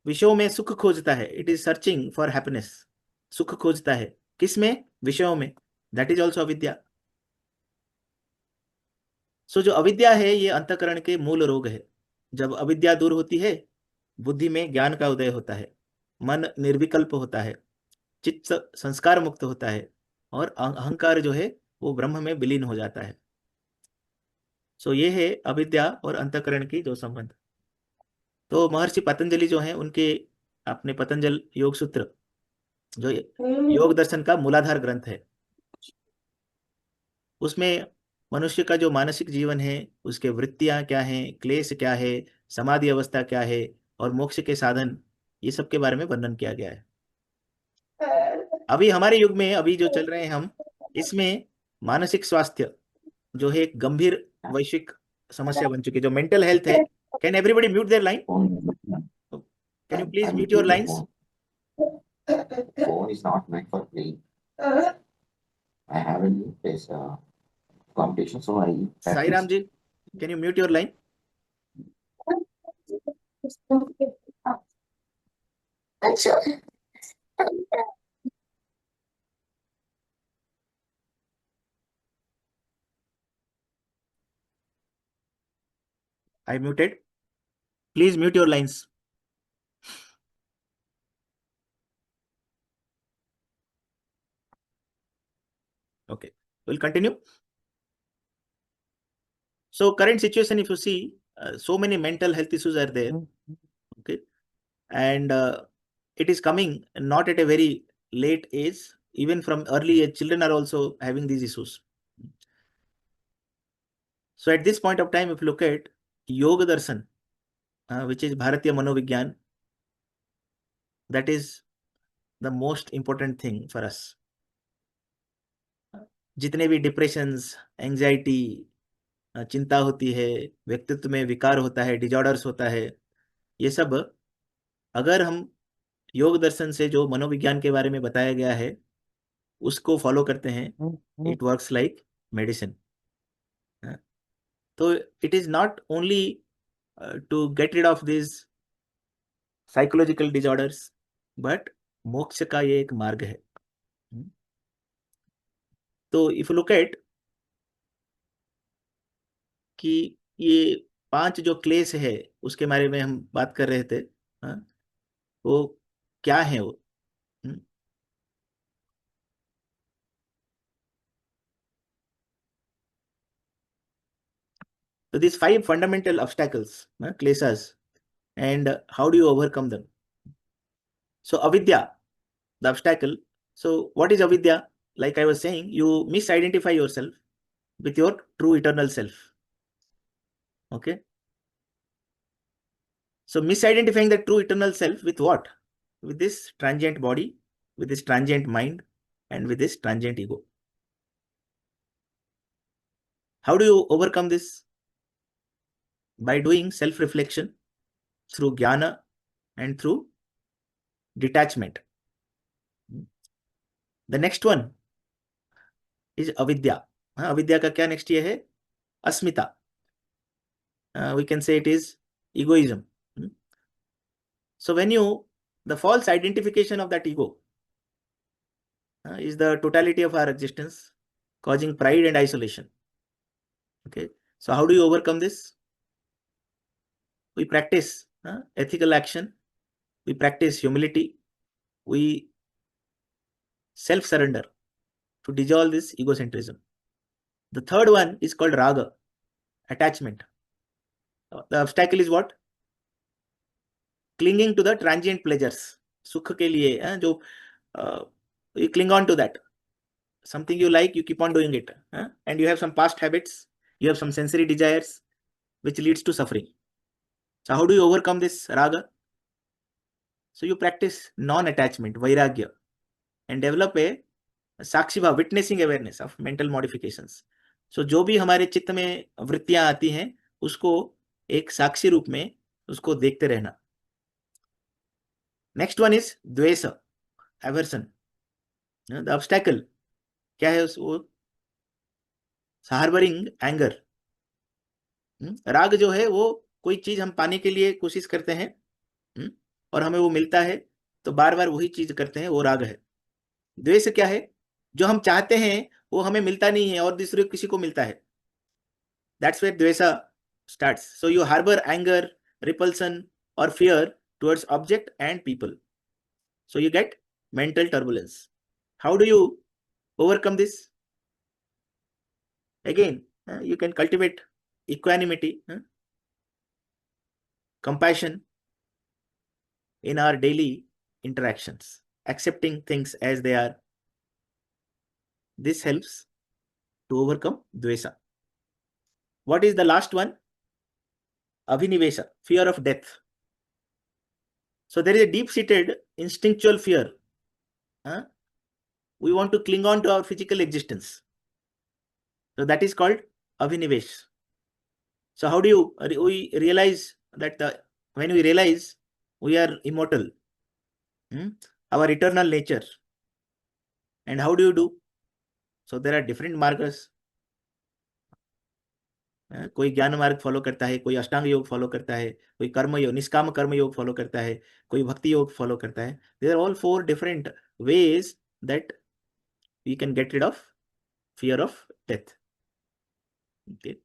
S1: विषयों में सुख खोजता है, it is searching for happiness, सुख खोजता है किसमें, विषयों में, दैट इज ऑल्सो अविद्या. सो जो अविद्या है ये अंतःकरण के मूल रोग है. जब अविद्या दूर होती है, बुद्धि में ज्ञान का उदय होता है, मन निर्विकल्प होता है, चित्त संस्कार मुक्त होता है, और अहंकार जो है वो ब्रह्म में विलीन हो जाता है. सो ये है अविद्या और अंतःकरण की जो संबंध. तो महर्षि पतंजलि जो है, उनके अपने पतंजल योग सूत्र जो योग दर्शन का मूलाधार ग्रंथ है, उसमें मनुष्य का जो मानसिक जीवन है, उसके वृत्तियां क्या हैं, क्लेश क्या है, समाधि अवस्था क्या है, और मोक्ष के साधन, ये सब के बारे में वर्णन किया गया है. अभी हमारे युग में अभी जो चल रहे हैं हम, इसमें मानसिक स्वास्थ्य जो है एक गंभीर वैश्विक समस्या बन चुकी है, जो मेंटल हेल्थ है. Can everybody mute their line? Can you please mute your lines?
S3: Phone is not meant for playing. I have a new place competition, so I
S1: Sai Ram ji, can you mute your line?
S3: Sure.
S1: I muted. Please mute your lines. Okay, we'll continue. So current situation, if you see, so many mental health issues are there. Okay, and it is coming not at a very late age. Even from early age, children are also having these issues. So at this point of time, if you look at Yoga Darshan, which is Bharatiya Manovigyan, that is the most important thing for us. जितने भी depressions, anxiety, चिंता होती है, व्यक्तित्व में विकार होता है, डिजॉर्डर्स होता है, ये सब अगर हम योग दर्शन से जो मनोविज्ञान के बारे में बताया गया है उसको फॉलो करते हैं, इट वर्क्स लाइक मेडिसिन. तो it is not only to get rid of this psychological disorders, but मोक्ष का ये एक मार्ग है. तो इफ लुक एट कि ये 5 जो क्लेश है उसके बारे में हम बात कर रहे थे, वो क्या है वो? So these 5 fundamental obstacles, kleshas, and how do you overcome them? So avidya, the obstacle. So what is avidya? Like I was saying, you misidentify yourself with your true eternal self. Okay. So misidentifying the true eternal self with what? With this transient body, with this transient mind, and with this transient ego. How do you overcome this? By doing self-reflection through jnana and through detachment. The next one is avidya. Avidya का क्या next ये है? Asmita. We can say it is egoism. So when the false identification of that ego is the totality of our existence, causing pride and isolation. Okay. So how do you overcome this? We practice ethical action. We practice humility. We self-surrender to dissolve this egocentrism. The third one is called raga, attachment. The obstacle is what? Clinging to the transient pleasures. Sukh ke liye, jo, you cling on to that. Something you like, you keep on doing it. And you have some past habits, you have some sensory desires, which leads to suffering. So how do you overcome this raga? So you practice non-attachment, vairagya, and develop a साक्षीभाव, witnessing awareness of mental modifications. So जो भी हमारे चित्त में वृत्तियां आती हैं, उसको एक साक्षी रूप में उसको देखते रहना. Next one is द्वेष, aversion. The obstacle क्या है? वो हार्बरिंग एंगर. राग जो है वो कोई चीज हम पाने के लिए कोशिश करते हैं और हमें वो मिलता है तो बार बार वही चीज करते हैं, वो राग है. द्वेष क्या है? जो हम चाहते हैं वो हमें मिलता नहीं है और दूसरे किसी को मिलता है. That's where द्वेषा starts. So you harbor anger, repulsion or fear towards object and people. So you get mental turbulence. How do you overcome this? Again, you can cultivate equanimity, compassion in our daily interactions, accepting things as they are. This helps to overcome dvesa. What is the last one? Abhinivesha, fear of death. So there is a deep-seated instinctual fear. We want to cling on to our physical existence. So that is called abhinivesh. So how do we realize that when we realize we are immortal, our eternal nature, and how do you do? So there are different margas. कोई ज्ञान मार्ग follow करता है, कोई अष्टांग योग follow करता है, कोई कर्म योग, निष्काम कर्म योग फॉलो करता है, कोई भक्ति योग फॉलो करता है. There are all 4 different ways that we can get rid of fear of death. Okay.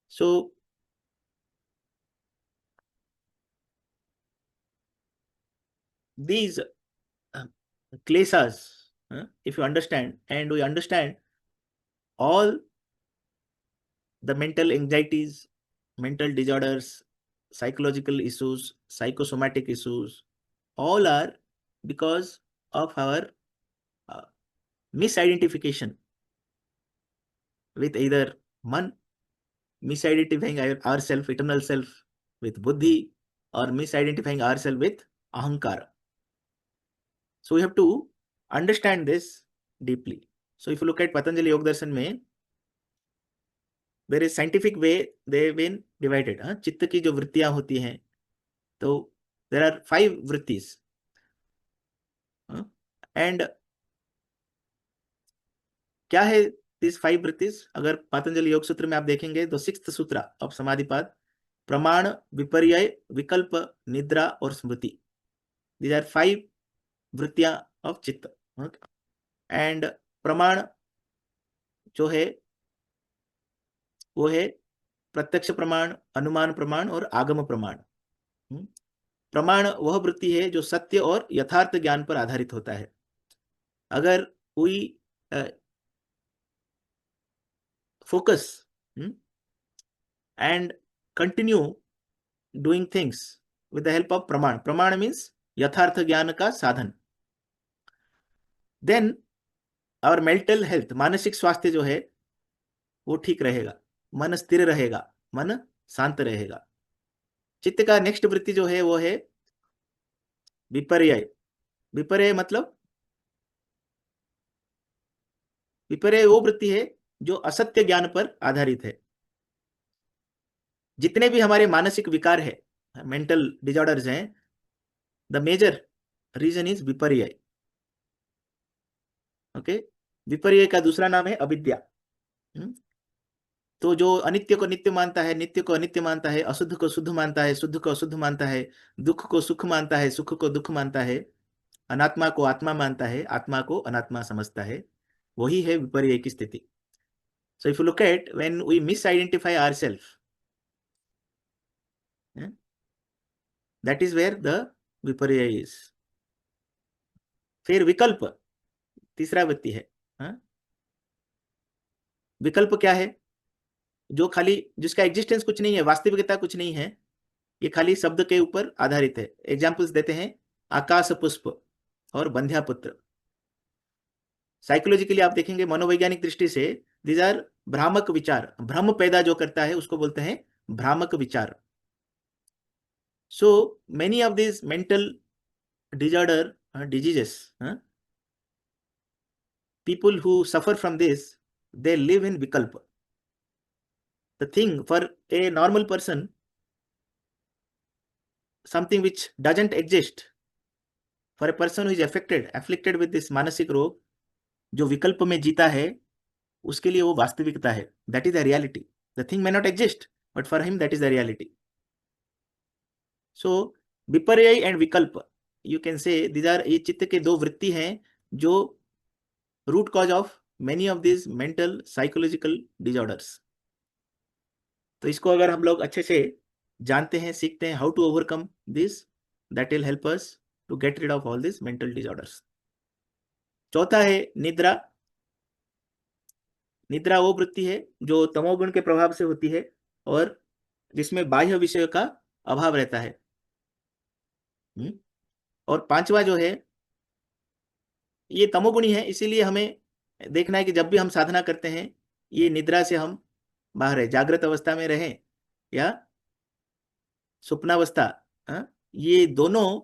S1: So these kleshas, if you understand, and we understand all the mental anxieties, mental disorders, psychological issues, psychosomatic issues, all are because of our misidentification with either man, misidentifying ourself, eternal self with buddhi, or misidentifying ourselves with ahankara. So we have to understand this deeply. So if you look at Patanjali Yoga Darshan mein, there is scientific way they've been divided. चित्त की जो वृत्तियां होती हैं, तो there are 5 वृत्तिस. And क्या है these 5 वृत्तिस? अगर पतंजलि योग सूत्र में आप देखेंगे तो 6th सूत्र of समाधिपाद, प्रमाण, विपर्यय, विकल्प, निद्रा और स्मृति. These are 5 वृत्तियां of चित्त. And प्रमाण जो है वो है प्रत्यक्ष प्रमाण, अनुमान प्रमाण और आगम प्रमाण. प्रमाण वह वृत्ति है जो सत्य और यथार्थ ज्ञान पर आधारित होता है. अगर कोई focus and continue doing things with the help of प्रमाण. प्रमाण means यथार्थ ज्ञान का साधन. Then our mental health, मानसिक स्वास्थ्य जो है वो ठीक रहेगा, मन स्थिर रहेगा, मन शांत रहेगा. चित्त का नेक्स्ट वृत्ति जो है वो है विपर्यय. विपर्यय मतलब विपर्यय वो वृत्ति है जो असत्य ज्ञान पर आधारित है. जितने भी हमारे मानसिक विकार है, मेंटल डिसऑर्डर्स हैं, the major reason is viparyaya. Okay, विपर्यय का दूसरा नाम है अविद्या. तो जो अनित्य को नित्य मानता है, नित्य को अनित्य मानता है, अशुद्ध को शुद्ध मानता है, शुद्ध को अशुद्ध मानता है, दुख को सुख मानता है, सुख को दुख मानता है, अनात्मा को आत्मा मानता है, आत्मा को अनात्मा समझता है, वही है विपर्यय की स्थिति. So if you look at when we misidentify ourselves, that is where the viparyaya is. फिर विकल्प, तीसरा वृत्ति है. विकल्प क्या है? जो खाली, जिसका एग्जिस्टेंस कुछ नहीं है, वास्तविकता कुछ नहीं है, ये खाली शब्द के ऊपर आधारित है. एग्जाम्पल्स देते हैं आकाश पुष्प और बंध्या पुत्र. साइकोलॉजिकली आप देखेंगे, मनोवैज्ञानिक दृष्टि से दीज आर भ्रामक विचार. भ्रम पैदा जो करता है उसको बोलते हैं भ्रामक विचार. So many of this mental disorder diseases, people who suffer from this, they live in vikalpa. The thing for a normal person, something which doesn't exist, for a person who is afflicted with this मानसिक रोग, जो विकल्प में जीता है, उसके लिए वो वास्तविकता है. That is the reality. The thing may not exist, but for him that is the reality. So विपर्यय and विकल्प, you can say these are, ये चित्त के दो वृत्ति हैं जो root cause of many of this mental psychological disorders. तो इसको अगर हम लोग अच्छे से जानते हैं, सीखते हैं, how to overcome this, that will help us to get rid of all this mental disorders. चौथा है निद्रा. निद्रा वो वृत्ति है जो तमोगुण के प्रभाव से होती है और जिसमें बाह्य विषय का अभाव रहता है. और पांचवा जो है ये तमोगुणी है, इसीलिए हमें देखना है कि जब भी हम साधना करते हैं, ये निद्रा से हम बाहर है, जागृत अवस्था में रहें या स्वप्नावस्था, ये दोनों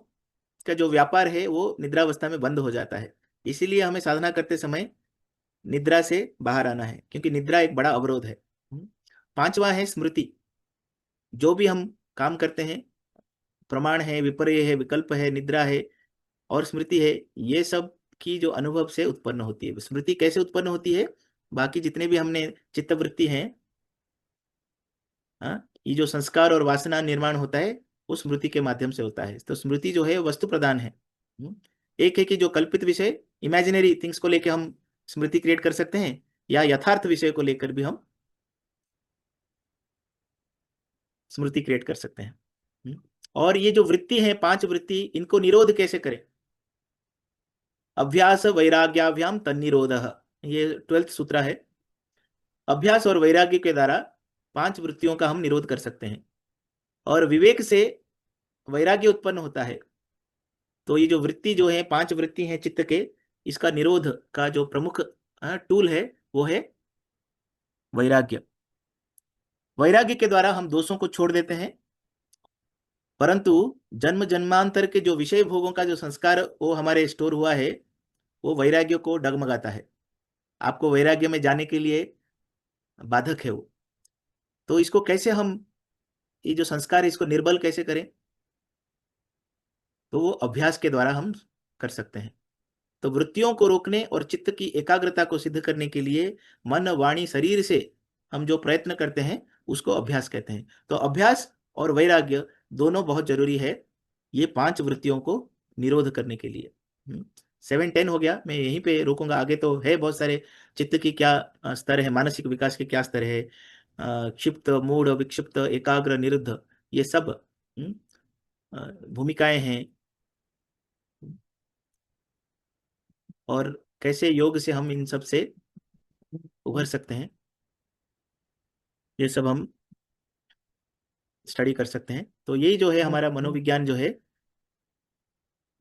S1: का जो व्यापार है वो निद्रावस्था में बंद हो जाता है. इसीलिए हमें साधना करते समय निद्रा से बाहर आना है, क्योंकि निद्रा एक बड़ा अवरोध है. पांचवा है स्मृति. जो भी हम काम करते हैं, प्रमाण है, विपर्यय है, विकल्प है, निद्रा है और स्मृति है, ये सब की जो अनुभव से उत्पन्न होती है. स्मृति कैसे उत्पन्न होती है? बाकी जितने भी हमने चित्तवृत्ति हैं, ये जो संस्कार और वासना निर्माण होता है वो स्मृति के माध्यम से होता है. तो स्मृति जो है वस्तु प्रदान है. एक है कि जो कल्पित विषय, इमेजिनरी थिंग्स को लेकर हम स्मृति क्रिएट कर सकते हैं, या यथार्थ विषय को लेकर भी हम स्मृति क्रिएट कर सकते हैं. और ये जो वृत्ति है, 5 वृत्ति, इनको निरोध कैसे करें? अभ्यास वैराग्याभ्याम तन्निरोधः, ये 12th सूत्र है. अभ्यास और वैराग्य के द्वारा 5 वृत्तियों का हम निरोध कर सकते हैं और विवेक से वैराग्य उत्पन्न होता है. तो ये जो वृत्ति जो है, 5 वृत्ति हैं चित्त के, इसका निरोध का जो प्रमुख टूल है वो है वैराग्य. वैराग्य के द्वारा हम दोषों को छोड़ देते हैं, परंतु जन्म जन्मांतर के जो विषय भोगों का जो संस्कार वो हमारे स्टोर हुआ है, वो वैराग्य को डगमगाता है. आपको वैराग्य में जाने के लिए बाधक है वो. तो इसको कैसे हम, ये जो संस्कार है, इसको निर्बल कैसे करें? तो वो अभ्यास के द्वारा हम कर सकते हैं. तो वृत्तियों को रोकने और चित्त की एकाग्रता को सिद्ध करने के लिए मन, वाणी, शरीर से हम जो प्रयत्न करते हैं उसको अभ्यास कहते हैं. तो अभ्यास और वैराग्य दोनों बहुत जरूरी है ये 5 वृत्तियों को निरोध करने के लिए. 7-10 हो गया, मैं यहीं पे रोकूंगा. आगे तो है बहुत सारे, चित्त की क्या स्तर है, मानसिक विकास के क्या स्तर है, क्षिप्त, मूढ़, विक्षिप्त, एकाग्र, निरुद्ध, ये सब भूमिकाएं हैं. और कैसे योग से हम इन सब से उभर सकते हैं, ये सब हम स्टडी कर सकते हैं। तो यही जो है हमारा मनोविज्ञान जो है,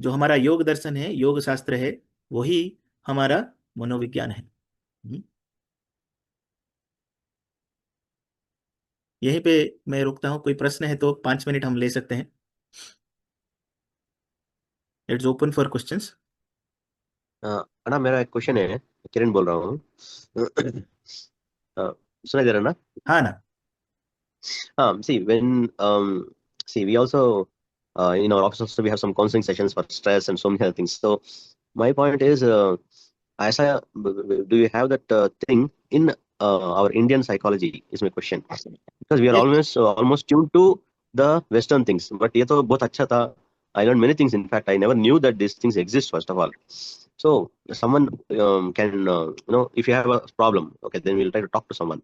S1: जो हमारा योग दर्शन है, योग शास्त्र है, वही हमारा मनोविज्ञान है। यहीं पे मैं रुकता हूँ, कोई प्रश्न है तो 5 मिनट हम ले सकते हैं। It's open for questions.
S5: अना मेरा एक क्वेश्चन है, किरण बोल रहा हूँ। सुनाई दे रहा ना?
S1: हाँ ना।
S5: See, we also, in our office also we have some counseling sessions for stress and so many other things. So my point is, ऐसा do you have that thing in our Indian psychology is my question. Because we are
S1: Yes.
S5: almost tuned to the Western things. But ये तो बहुत अच्छा था. I learned many things. In fact, I never knew that these things exist, first of all. So someone can, if you have a problem, okay, then we'll try to talk to someone.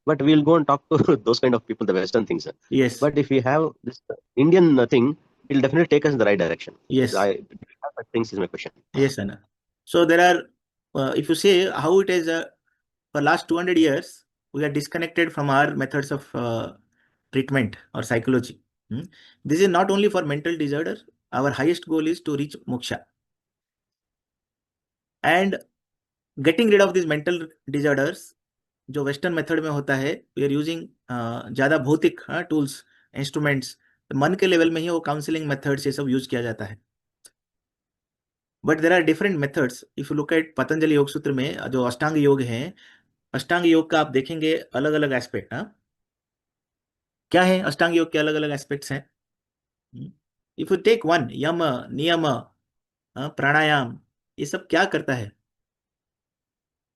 S5: But we'll go and talk to those kind of people, the Western things.
S1: Yes.
S5: But if we have this Indian thing, it'll definitely take us in the right direction.
S1: Yes.
S5: Things is my question.
S1: Yes, Anna. So there are, if you say how it is, for last 200 years, we are disconnected from our methods of treatment or psychology. This is not only for mental disorder. Our highest goal is to reach moksha. And getting rid of these mental disorders, जो western method में होता है, we are using ज़्यादा भौतिक tools, instruments, मन के level में ही वो काउंसलिंग मेथड्स ये सब यूज किया जाता है। But there are different methods. If you look at Patanjali Yoga सूत्र में जो अष्टांग योग है, अष्टांग योग का आप देखेंगे अलग अलग एस्पेक्ट। क्या है अष्टांग योग के अलग अलग एस्पेक्ट्स हैं? इफ यू टेक वन, यम, नियम, प्राणायाम, ये सब क्या करता है?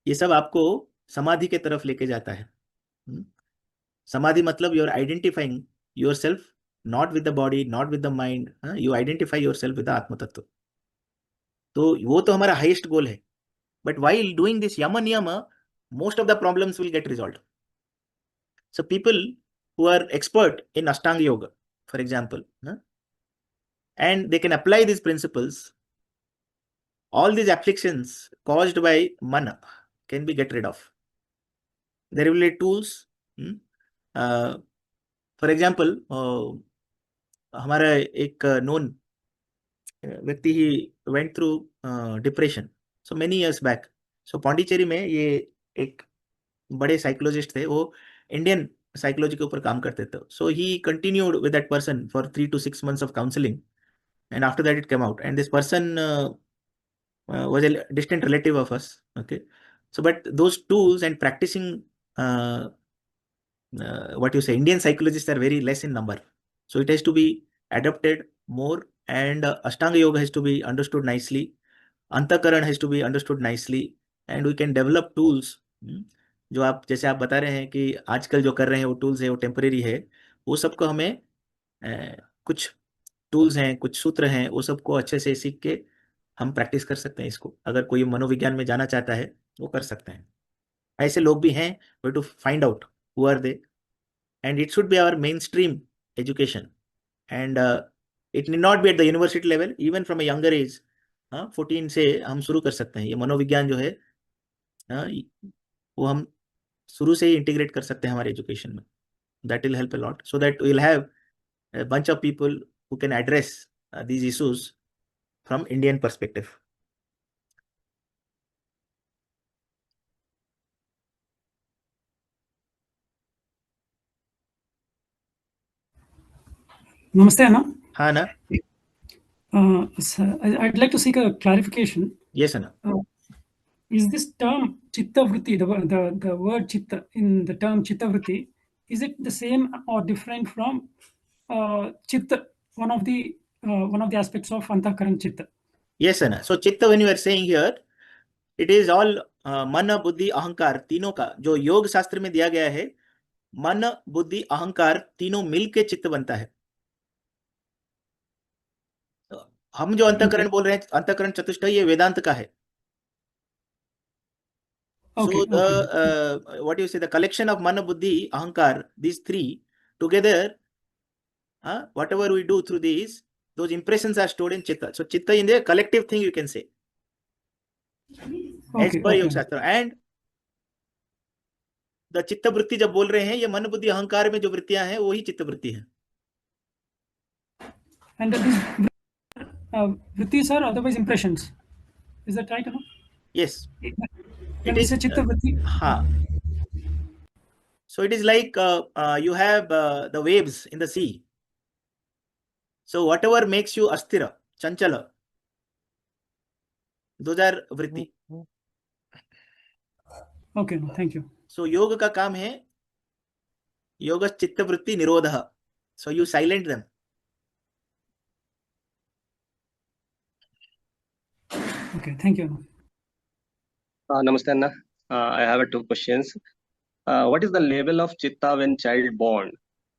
S1: ये सब आपको समाधि के तरफ लेके जाता है। समाधि मतलब you are identifying your self not with the body, not with the mind, you identify your self with the आत्म तत्व। तो वो तो हमारा हाईएस्ट गोल है। बट वाइल डूइंग दिस यम नियम, most of the problems will get resolved. So people who are expert in Ashtanga Yoga, for example, and they can apply these principles, all these afflictions caused by mana can be get rid of. There will be tools. For example, हमारा एक known व्यक्ति ही went through depression so many years back. So Pondicherry में ये एक बड़े psychologist थे, वो Indian psychology के ऊपर काम करते थे. So he continued with that person for 3 to 6 months of counselling, and after that it came out, and this person was a distant relative of us. Okay, so but those tools and practicing what you say Indian psychologists are very less in number, so it has to be adopted more, and Ashtanga yoga has to be understood nicely, अंतःकरण has to be understood nicely, and we can develop tools. जो आप जैसे आप बता रहे हैं कि आजकल जो कर रहे हैं वो टूल्स है वो टेम्परेरी है, वो सबको हमें कुछ टूल्स हैं, कुछ सूत्र हैं, वो सबको अच्छे से सीख के हम प्रैक्टिस कर सकते हैं. इसको अगर कोई मनोविज्ञान में जाना चाहता है वो कर सकते हैं. ऐसे लोग भी हैं, we to find out who are they, and it should be our मेन स्ट्रीम education, and it need not be at the university level, even from a younger age. 14 से हम शुरू कर सकते हैं. ये मनोविज्ञान जो है वो हम शुरू से ही इंटीग्रेट कर सकते हैं हमारे एजुकेशन में. That will help a lot, so that we will have a bunch of people who can address these issues from Indian perspective.
S6: Namaste, Anna.
S1: हाँ ना.
S6: I'd like to seek a clarification.
S1: Yes, Anna.
S6: Is this term chitta vritti, the word chitta in the term chitta vritti, is it the same or different from chitta, one of the aspects of antakaran chitta?
S1: Yes, Anna. So chitta, when you are saying here, it is all मन बुद्धि अहंकार तीनों का जो योग शास्त्र में दिया गया है. मन बुद्धि अहंकार तीनों मिलके चित्त बनता है. हम जो अंतःकरण बोल रहे हैं, अंतःकरण चतुष्टय, ये वेदांत का है.
S6: Okay,
S1: So the what you say, the collection of mana, buddhi, ahankar, these three together, whatever we do through these, those impressions are stored in chitta. So chitta in the collective thing, you can say, as per Yoga Shastra. And the chitta vritti जब बोल रहे हैं, ये मन बुद्धि अहंकार में जो वृत्तियां हैं वही चित्त वृत्ति है.
S6: And these vrittis are otherwise impressions. Is that right? No?
S1: Yes,
S6: When
S1: it
S6: we
S1: is.
S6: say chitta vritti,
S1: So it is like you have the waves in the sea. So whatever makes you asthira, chanchala, those are vritti.
S6: okay, no, thank you.
S1: So योग का काम है योग चित्त वृत्ति निरोधः. So you silent them.
S6: Okay, thank you.
S7: Namaste, Anna. I have two questions. What is the level of chitta when child born?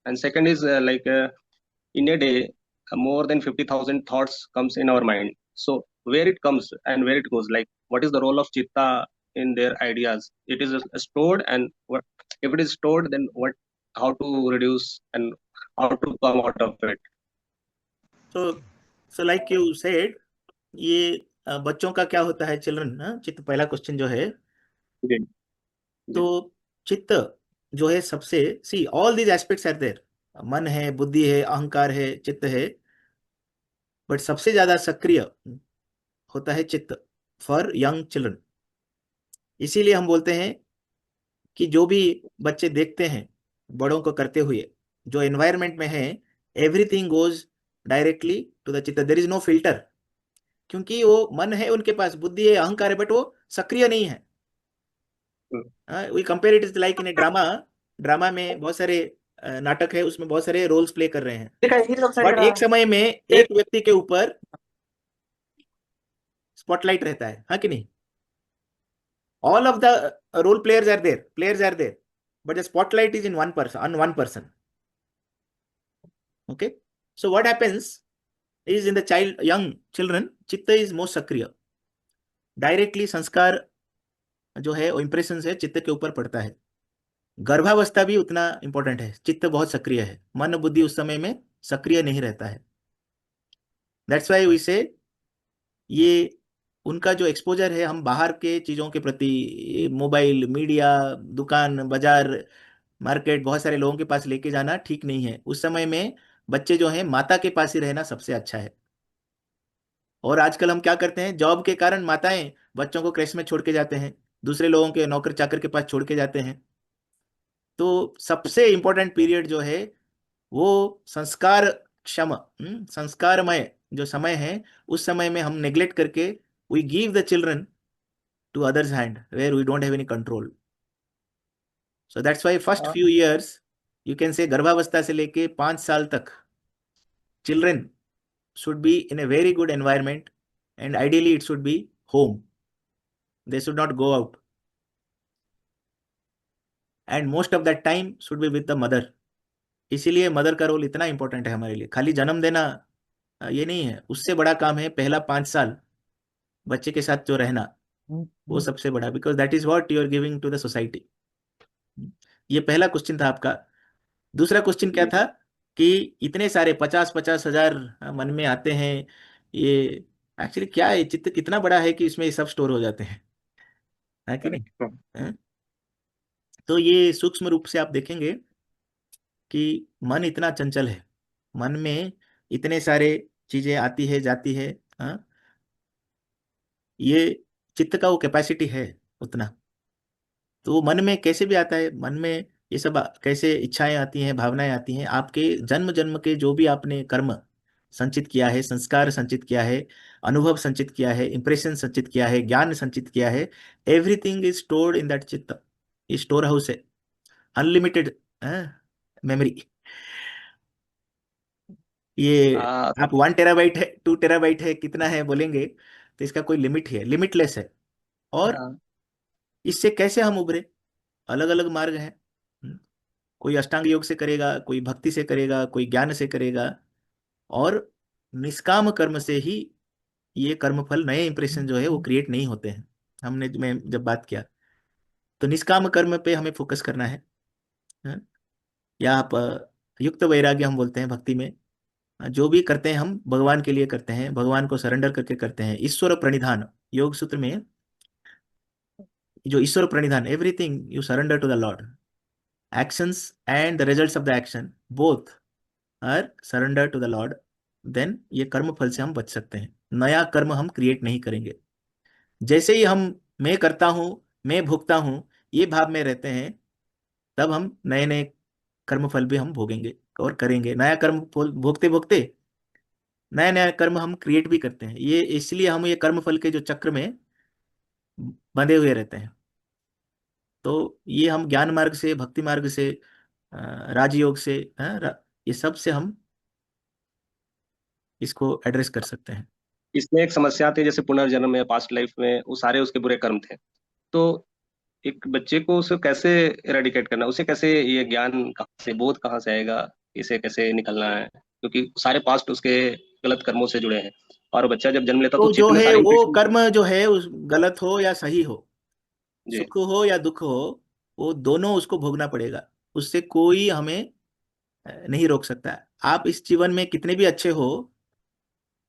S7: And second is in a day, more than 50,000 thoughts comes in our mind. So where it comes and where it goes, like what is the role of chitta in their ideas? It is stored, and what if it is stored, then what? How to reduce and how to come out of it?
S1: So like you said, ये बच्चों का क्या होता है children चित्त पहला question जो है.
S7: Okay.
S1: तो चित्त जो है सबसे see all these aspects are there. मन है, बुद्धि है, अहंकार है, चित्त है, बट सबसे ज्यादा सक्रिय होता है चित्त फॉर यंग चिल्ड्रन. इसीलिए हम बोलते हैं कि जो भी बच्चे देखते हैं बड़ों को करते हुए, जो एनवायरनमेंट में है, everything goes directly to the चित्त. देयर इज नो फिल्टर, क्योंकि वो मन है उनके पास, बुद्धि है, अहंकार है, बट वो सक्रिय नहीं है. We compare it is like in a drama में बहुत सारे नाटक है, उसमें बहुत सारे रोल्स प्ले कर रहे हैं, बट एक समय में एक व्यक्ति के ऊपर स्पॉटलाइट रहता है, हाँ कि नहीं? All of the role players are there, but the spotlight is on one person. Okay, so what happens is in the young children, chitta is most सक्रिय. डायरेक्टली संस्कार जो है वो इंप्रेशन है चित्त के ऊपर पड़ता है. गर्भावस्था भी उतना इंपॉर्टेंट है, चित्त बहुत सक्रिय है, मन बुद्धि उस समय में सक्रिय नहीं रहता है. दैट्स व्हाई वी से ये उनका जो एक्सपोजर है हम बाहर के चीजों के प्रति, मोबाइल, मीडिया, दुकान, बाजार, मार्केट, बहुत सारे लोगों के पास लेके जाना ठीक नहीं है. उस समय में बच्चे जो हैं माता के पास ही रहना सबसे अच्छा है. और आजकल हम क्या करते हैं, जॉब के कारण माताएं बच्चों को क्रेश में छोड़ के जाते हैं, दूसरे लोगों के नौकर चाकर के पास छोड़ के जाते हैं. तो सबसे इंपॉर्टेंट पीरियड जो है वो संस्कारमय जो समय है, उस समय में हम नेग्लेक्ट करके we give the children to others hand where we don't have any control. So that's why first few years you can say गर्भावस्था से लेके 5 साल तक children should be in a very good environment, and ideally it should be home. They should not go out, and most of that time should be with the mother. इसीलिए mother का role इतना important है हमारे लिए. खाली जन्म देना ये नहीं है, उससे बड़ा काम है पहला 5 साल बच्चे के साथ जो रहना, वो सबसे बड़ा, because that is what you are giving to the society. ये पहला क्वेश्चन था आपका. दूसरा क्वेश्चन क्या था कि इतने सारे 50-50 हजार मन में आते हैं, ये एक्चुअली क्या है, चित्त कितना बड़ा है कि इसमें ये सब स्टोर हो जाते हैं, है कि नहीं? हाँ? तो ये सूक्ष्म रूप से आप देखेंगे कि मन इतना चंचल है, मन में इतने सारे चीजें आती है जाती है. हाँ? ये चित्त का वो कैपेसिटी है उतना. तो वो मन में कैसे भी आता है, मन में ये सब कैसे इच्छाएं आती हैं, भावनाएं आती हैं, आपके जन्म जन्म के जो भी आपने कर्म संचित किया है, संस्कार संचित किया है, अनुभव संचित किया है, इंप्रेशन संचित किया है, ज्ञान संचित किया है, everything is stored in that चित्त. ये स्टोर हाउस है, अनलिमिटेड मेमोरी. ये आप 1 टेराबाइट है, 2 टेराबाइट है, कितना है बोलेंगे तो इसका कोई लिमिट है, लिमिटलेस है. और इससे कैसे हम उभरे, अलग अलग मार्ग हैं. कोई अष्टांग योग से करेगा, कोई भक्ति से करेगा, कोई ज्ञान से करेगा, और निष्काम कर्म से ही ये कर्मफल, नए इंप्रेशन जो है वो क्रिएट नहीं होते हैं. मैं जब बात किया तो निष्काम कर्म पे हमें फोकस करना है. या आप युक्त वैराग्य हम बोलते हैं भक्ति में, जो भी करते हैं हम भगवान के लिए करते हैं, भगवान को सरेंडर करके करते हैं. ईश्वर प्रणिधान योग सूत्र में जो ईश्वर प्रणिधान, everything you surrender to the lord. Actions and the results of the action both are surrendered to the Lord. Then ये कर्म फल से हम बच सकते हैं। नया कर्म हम क्रिएट नहीं करेंगे। जैसे ही हम मैं करता हूं, मैं भोगता हूं, ये भाव में रहते हैं, तब हम नए नए कर्म फल भी हम भोगेंगे और करेंगे। नया कर्म फल भोगते भोगते नया नया कर्म हम क्रिएट भी करते हैं। ये इसलिए हम ये कर्म फल के जो चक्र में बंधे हुए रहते हैं। तो ये हम ज्ञान मार्ग से, भक्ति मार्ग से, राजयोग से, ये सब से हम इसको एड्रेस कर सकते हैं।
S7: इसमें एक समस्या आती है, जैसे पुनर्जन्म में, पास्ट लाइफ में, वो सारे उसके बुरे कर्म थे। तो एक बच्चे को उसे कैसे इरेडिकेट करना, उसे कैसे ये ज्ञान कहाँ से, बोध कहाँ से आएगा, इसे कैसे निकलना है, क्योंकि सारे पास्ट उसके गलत कर्मों से जुड़े हैं। और बच्चा जब जन्म लेता
S1: तो
S7: तो
S1: जो
S7: चित्त में
S1: है
S7: सारे
S1: वो
S7: impression-
S1: कर्म जो है उस गलत हो या सही हो,
S7: जी
S1: सुख हो या दुख हो, वो दोनों उसको भोगना पड़ेगा। उससे कोई हमें नहीं रोक सकता। आप इस जीवन में कितने भी अच्छे हो,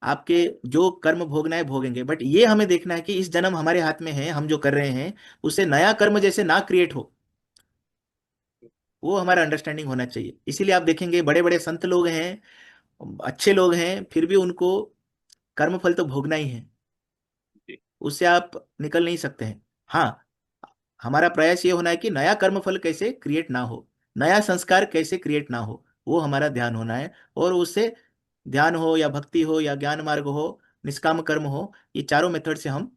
S1: आपके जो कर्म भोगना है भोगेंगे, बट ये हमें देखना है कि इस जन्म हमारे हाथ में है, हम जो कर रहे हैं उससे नया कर्म जैसे ना क्रिएट हो, वो हमारा अंडरस्टैंडिंग होना चाहिए। इसीलिए आप देखेंगे बड़े बड़े संत लोग हैं, अच्छे लोग हैं, फिर भी उनको कर्म फल तो भोगना ही है,
S7: जी
S1: उससे आप निकल नहीं सकते हैं। हाँ, हमारा प्रयास ये होना है कि नया कर्म फल कैसे क्रिएट ना हो, नया संस्कार कैसे क्रिएट ना हो, वो हमारा ध्यान होना है। और उससे ध्यान हो या भक्ति हो या ज्ञान मार्ग हो, निष्काम कर्म हो, ये चारों मेथड से हम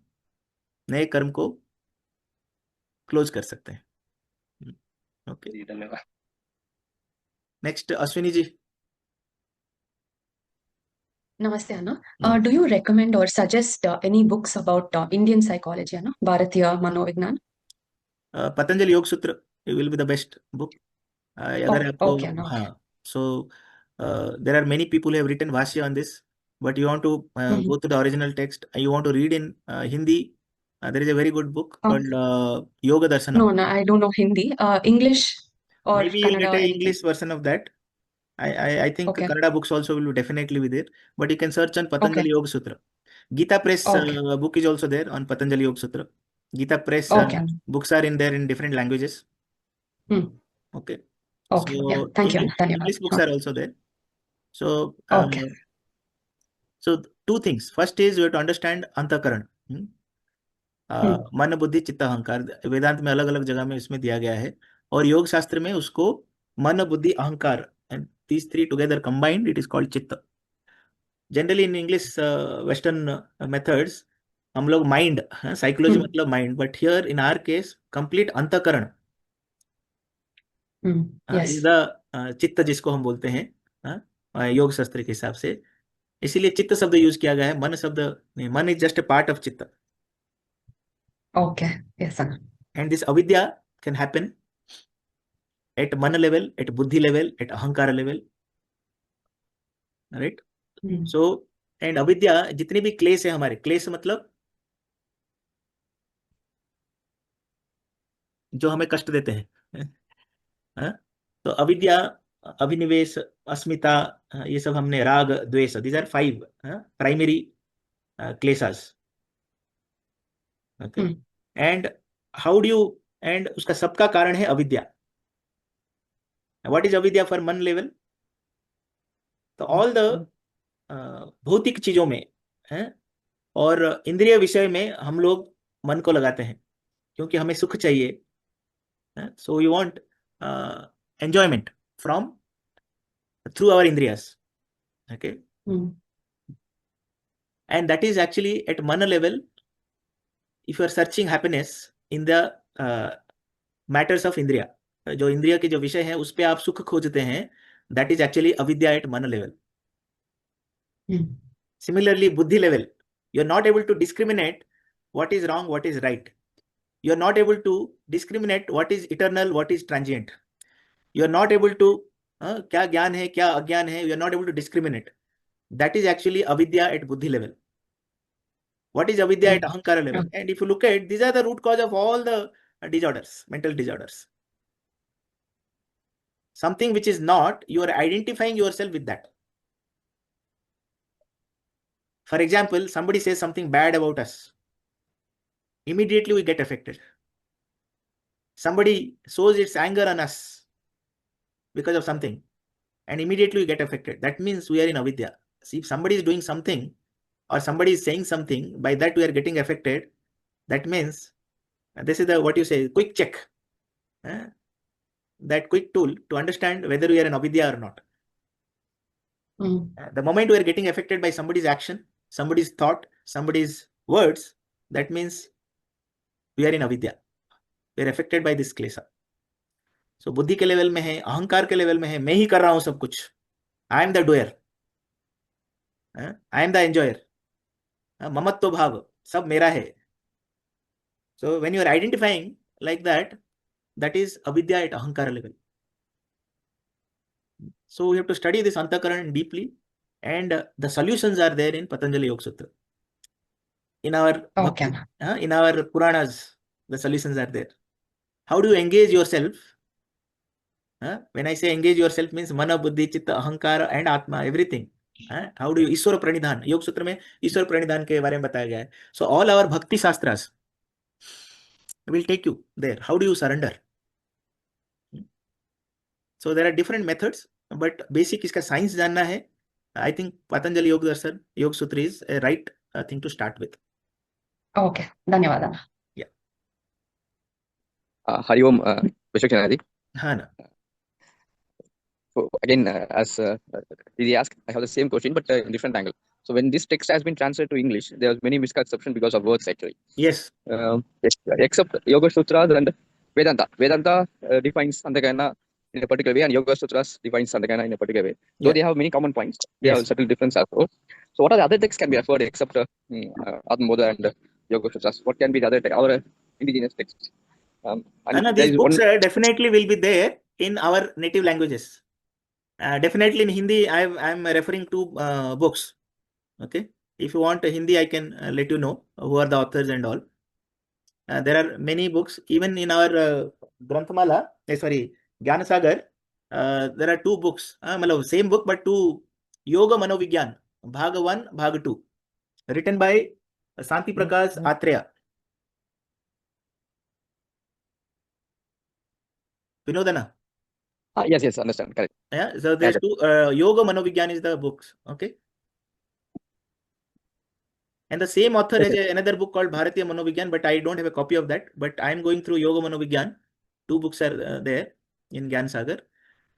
S1: नए कर्म को क्लोज कर सकते हैं। ओके,
S7: जी, धन्यवाद।
S1: Next Ashwini ji.
S8: Namaste, Anna. Do you recommend or suggest any books about Indian psychology, Anna? Bharatiya Manovignan?
S1: Patanjali Yoga Sutra will be the best book. अगर आपको,
S8: okay, Anna.
S1: हाँ, so there are many people have written bhashya on this, but you want to go to the original text, you want to read in Hindi, there is a very good book called Yoga Darshanam.
S8: No, I don't know Hindi. English or
S1: Maybe you'll get
S8: Kannada,
S1: a
S8: anything.
S1: English version of that. I think
S8: Okay.
S1: Kannada books also will definitely be there, but you can search on Patanjali Yoga Sutra. Gita Press
S8: Okay.
S1: book is also there on Patanjali Yoga Sutra. Gita Press
S8: Okay.
S1: books are in there in different languages.
S8: Hmm.
S1: Okay.
S8: Okay.
S1: So
S8: Yeah. Thank you, Anna. Dhanyawad.
S1: English books are also there. So
S8: Okay.
S1: so two things. First is you have to understand Antakaran. मन बुद्धि चित्त अहंकार, वेदांत में अलग अलग जगह में इसमें दिया गया है, और योग शास्त्र में उसको मन बुद्धि अहंकार, and these three together combined it is called चित्त. Generally in English western methods हम लोग माइंड, साइकोलॉजी मतलब mind, but here in our case complete अंतकरण
S8: Yes.
S1: इज द चित्त, जिसको हम बोलते हैं योग शास्त्र के हिसाब से। इसीलिए चित्त शब्द यूज किया गया है, मन शब्द नहीं। मन is just a part of चित्त,
S8: Okay. Yes, Anna.
S1: and this avidya can happen at mana level, at buddhi level, at ahankara level, right? So and avidya, जितने भी क्लेश है हमारे, क्लेश मतलब जो हमें कष्ट देते हैं, तो अविद्या, अभिनिवेश, अस्मिता, ये सब हमने, राग द्वेष, these are 5 primary kleshas. Okay, and how do you, and उसका सबका कारण है अविद्या। व्हाट इज अविद्या फॉर मन लेवल? तो ऑल द भौतिक चीजों में और इंद्रिय विषय में हम लोग मन को लगाते हैं, क्योंकि हमें सुख चाहिए। So you want enjoyment from through our indriyas, okay? And that is actually at mana level. If you are searching happiness in the matters of indriya, जो इंद्रिय के जो विषय है उस पे आप सुख खोजते हैं, that is actually avidya at mana level. Similarly, buddhi level, you are not able to discriminate what is wrong, what is right. You are not able to discriminate what is eternal, what is transient. You are not able to क्या ज्ञान है क्या अज्ञान है, you are not able to discriminate. That is actually avidya at buddhi level. What is avidya at ahankara level? And if you look at, these are the root cause of all the disorders, mental disorders. Something which is not, you are identifying yourself with that. For example, somebody says something bad about us, immediately we get affected. Somebody shows its anger on us because of something, and immediately we get affected. That means we are in avidya. See, if somebody is doing something or somebody is saying something, by that we are getting affected. That means this is the what you say quick check. That quick tool to understand whether we are in avidya or not. The moment we are getting affected by somebody's action, somebody's thought, somebody's words, that means we are in avidya. We are affected by this klesa. So बुद्धि के level में है, अहंकार के level में है, मैं ही कर रहा हूं सब कुछ. I am the doer. I am the enjoyer. ममत्व भाव सब मेरा है. So when you are identifying like that, that is avidya at ahankara level. So we have to study this antakaran deeply, and the solutions are there in Patanjali Yoga Sutra. In our
S8: Okay.
S1: in our Puranas, the solutions are there. How do you engage yourself? When I say engage yourself means mana, buddhi, chitta, ahankara and atma, everything. How do you ईश्वर प्रणिधान, योग सूत्र में ईश्वर प्रणिधान के बारे में बताया गया है. So all our bhakti shastras will take you there. How do you surrender? So there are different methods, but basic इसका science जानना है. I think Patanjali Yoga Darshan, Yoga Sutra is a right thing to start with.
S8: Okay. ಧನ್ಯವಾದ.
S9: Hari Om, Vishwakanadi.
S1: हाँ ना.
S9: So again, as Didi asked, I have the same question, but in different angle. So when this text has been translated to English, there was many misconceptions because of words actually.
S1: Yes.
S9: Except Yoga Sutras and Vedanta. Vedanta defines Sandakana in a particular way, and Yoga Sutras defines Sandakana in a particular way. Though
S1: Yeah.
S9: they have many common points, they
S1: Yes.
S9: have subtle difference also. So what are the other texts can be referred except Atmabodha and Yoga Sutras? What can be the other our indigenous texts? And there
S1: These
S9: is
S1: books
S9: one.
S1: definitely will be there in our native languages. Definitely in Hindi, I'm referring to books. Okay. If you want Hindi, I can let you know who are the authors and all. There are many books, even in our Granthmala, Jnana Sagar, there are two books. Same book, but two Yoga Manovigyan, Bhag 1, Bhag 2, written by Santi Prakash Atreya. Vinodana.
S9: Yes, understand, correct.
S1: Yeah, so there's two Yoga Manovigyan is the books. Okay. And the same author has another book called Bharatiya Manovigyan, but I don't have a copy of that. But I'm going through Yoga Manovigyan. Two books are there in Gyan Sagar.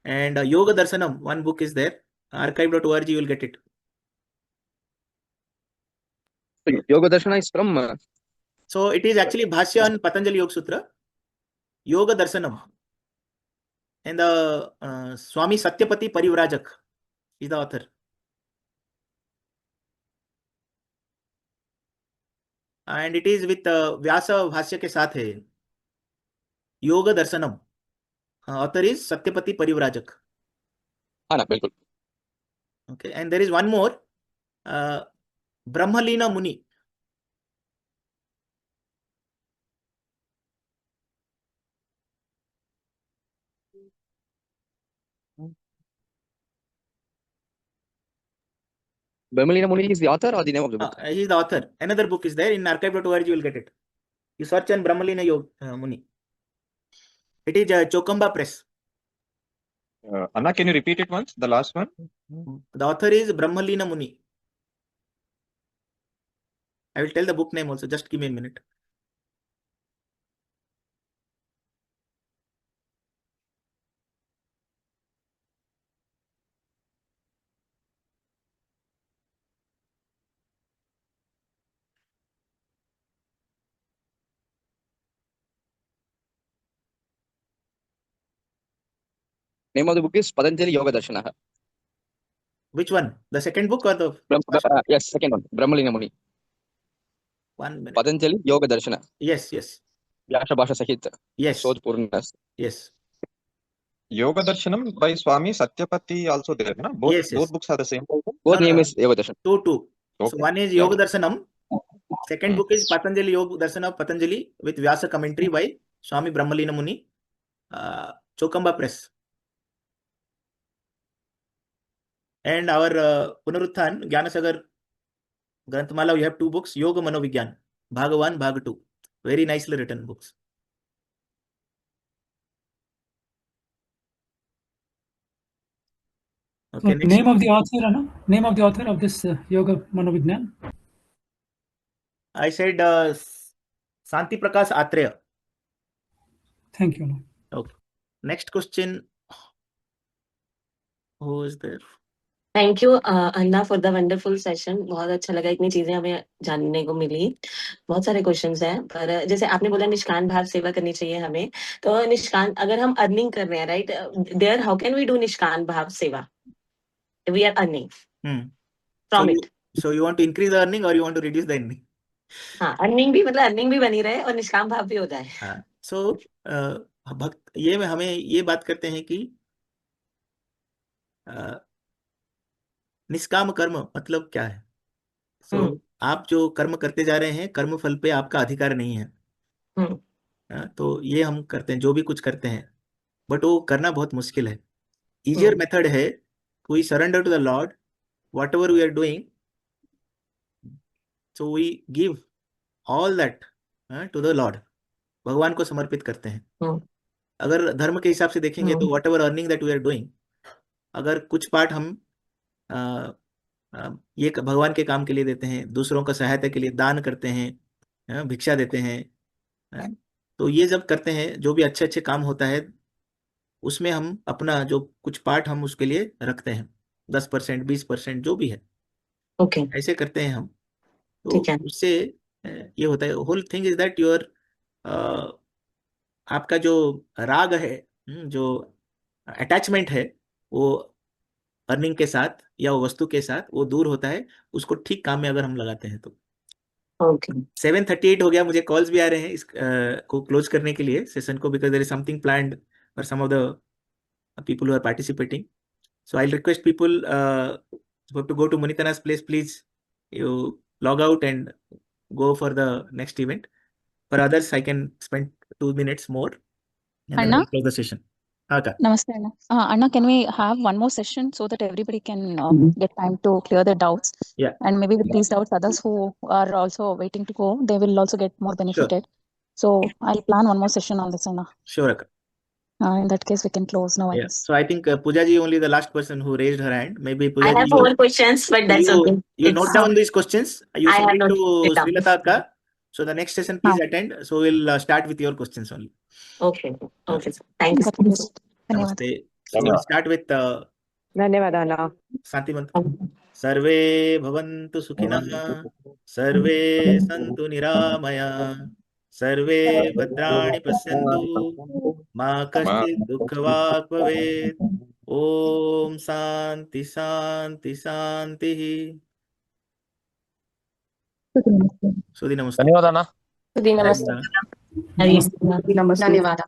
S1: And Yoga Darshanam, one book is there. Archive.org, you will get it.
S9: So Yoga Darshana is from.
S1: So it is actually Bhashya on Patanjali Yoga Sutra, Yoga Darshanam. And the Swami Satyapati Parivrajak is the author. And it is with Vyasa Bhashya के साथ है. Yoga Darshanam. Author is Satyapati Parivrajak.
S9: ना बिल्कुल.
S1: Okay, and there is one more, Brahmalina Muni.
S9: Brahmalina Muni is the author or the name of the book?
S1: He is the author. Another book is there in archive.org. You will get it. You search on Brahmalina Muni. It is Chokamba Press.
S10: Anna, can you repeat it once? The last one.
S1: The author is Brahmalina Muni. I will tell the book name also. Just give me a minute.
S9: Name of the book is Patanjali Yoga Darshana.
S1: Which one? The second book or the
S9: yes, second one. Brahmalina Muni.
S1: 1 minute.
S9: Patanjali Yoga Darshana.
S1: Yes.
S9: Vyasa Bhasha Sahit.
S1: Yes.
S9: Sodh Purnas.
S1: Yes.
S10: Yoga Darshanam by Swami Satyapati also there, na? Both books are the same.
S9: Both name is Yoga Darshan.
S1: Two.
S10: Okay.
S1: So one is Yoga Darshanam. Second book is Patanjali Yoga Darshan of Patanjali with Vyasa commentary by Swami Brahmalina Muni. Chokamba Press. And our Punaruthan, Jnanasagar Granthmala, we have two books, Yoga Manovigyan, Bhag 1, Bhag 2. Very nicely written books. Okay,
S6: So
S1: next.
S6: name of the author, Anna? Name of the author of this Yoga Manovignan?
S1: I said Santi Prakash Atreya.
S6: Thank you. Anna.
S1: Okay. Next question. Who is there?
S11: Thank you Anna for the wonderful session. बहुत अच्छा लगा, इतनी चीजें हमें जानने को मिली। बहुत सारे क्वेश्चंस हैं, पर जैसे आपने बोला निष्काम भाव सेवा करनी चाहिए हमें, तो निष्काम अगर हम अर्निंग कर रहे हैं, right there, how can we do निष्काम भाव सेवा? We are earning from it.
S1: So you want to increase the earning or you want to reduce the earning?
S11: हाँ, अर्निंग भी, मतलब अर्निंग भी बनी रहे और निष्काम भाव भी हो जाए।
S1: हाँ, so भक्त ये में हमें ये बात करते हैं कि निष्काम कर्म मतलब क्या है। सो आप जो कर्म करते जा रहे हैं, कर्म फल पे आपका अधिकार नहीं है। तो ये हम करते हैं, जो भी कुछ करते हैं, बट वो करना बहुत मुश्किल है। इजियर मेथड है, we surrender to the lord, what we are doing, so we give all that to the lord, भगवान को समर्पित करते हैं। अगर धर्म के हिसाब से देखेंगे तो what earning that we are doing, अगर कुछ पार्ट हम ये भगवान के काम के लिए देते हैं, दूसरों का सहायता के लिए दान करते हैं, भिक्षा देते हैं, तो ये जब करते हैं, जो भी अच्छे अच्छे काम होता है, उसमें हम अपना जो कुछ पार्ट हम उसके लिए रखते हैं, 10%, 20%, जो भी है, ऐसे करते हैं हम। तो उससे ये होता है, whole thing is that your आपका जो राग है, जो अटैचमेंट है, वो अर्निंग के साथ या वो वस्तु के साथ वो दूर होता है, उसको ठीक काम में अगर हम लगाते हैं तो। 7:38 हो गया, मुझे कॉल्स भी आ रहे हैं इस को क्लोज करने के लिए सेशन को, because there is something planned for some of the people who are participating. So I'll request people who have to go to Munitana's place, please you log out and go for the next event. For others, I can spend 2 minutes more and then
S12: Anna?
S1: I'll close the session. Okay.
S12: Namaste, Anna. Anna, can we have one more session so that everybody can get time to clear their doubts?
S1: Yeah.
S12: And maybe with these doubts, others who are also waiting to go, they will also get more benefited. So I'll plan one more session on this, Anna.
S1: Sure, Akka.
S12: In that case, we can close now, I
S1: Yeah.
S12: guess.
S1: So I think Pooja ji only the last person who raised her hand. Maybe Pooja
S11: I have
S1: ji,
S11: 4 questions, but that's okay.
S1: You note down these questions. You
S11: I
S1: send
S11: have
S1: it to
S11: noted it down.
S1: Srilata Akka. So the next session, please attend. So we'll start with your questions only.
S11: Okay. Okay. Thank you.
S1: Namaste. So we'll start with
S2: धन्यवाद अण्णा।
S1: शांति मंत्र। सर्वे भवन्तु सुखिनः, सर्वे सन्तु निरामयाः, सर्वे भद्राणि पश्यन्तु, मा कश्चित् दुःखभाग् भवेत्। ओम शांति शांति शांतिः। सुधी नमस्ते।
S10: धन्यवाद अण्णा।
S11: नमस्ते।
S8: धन्यवाद।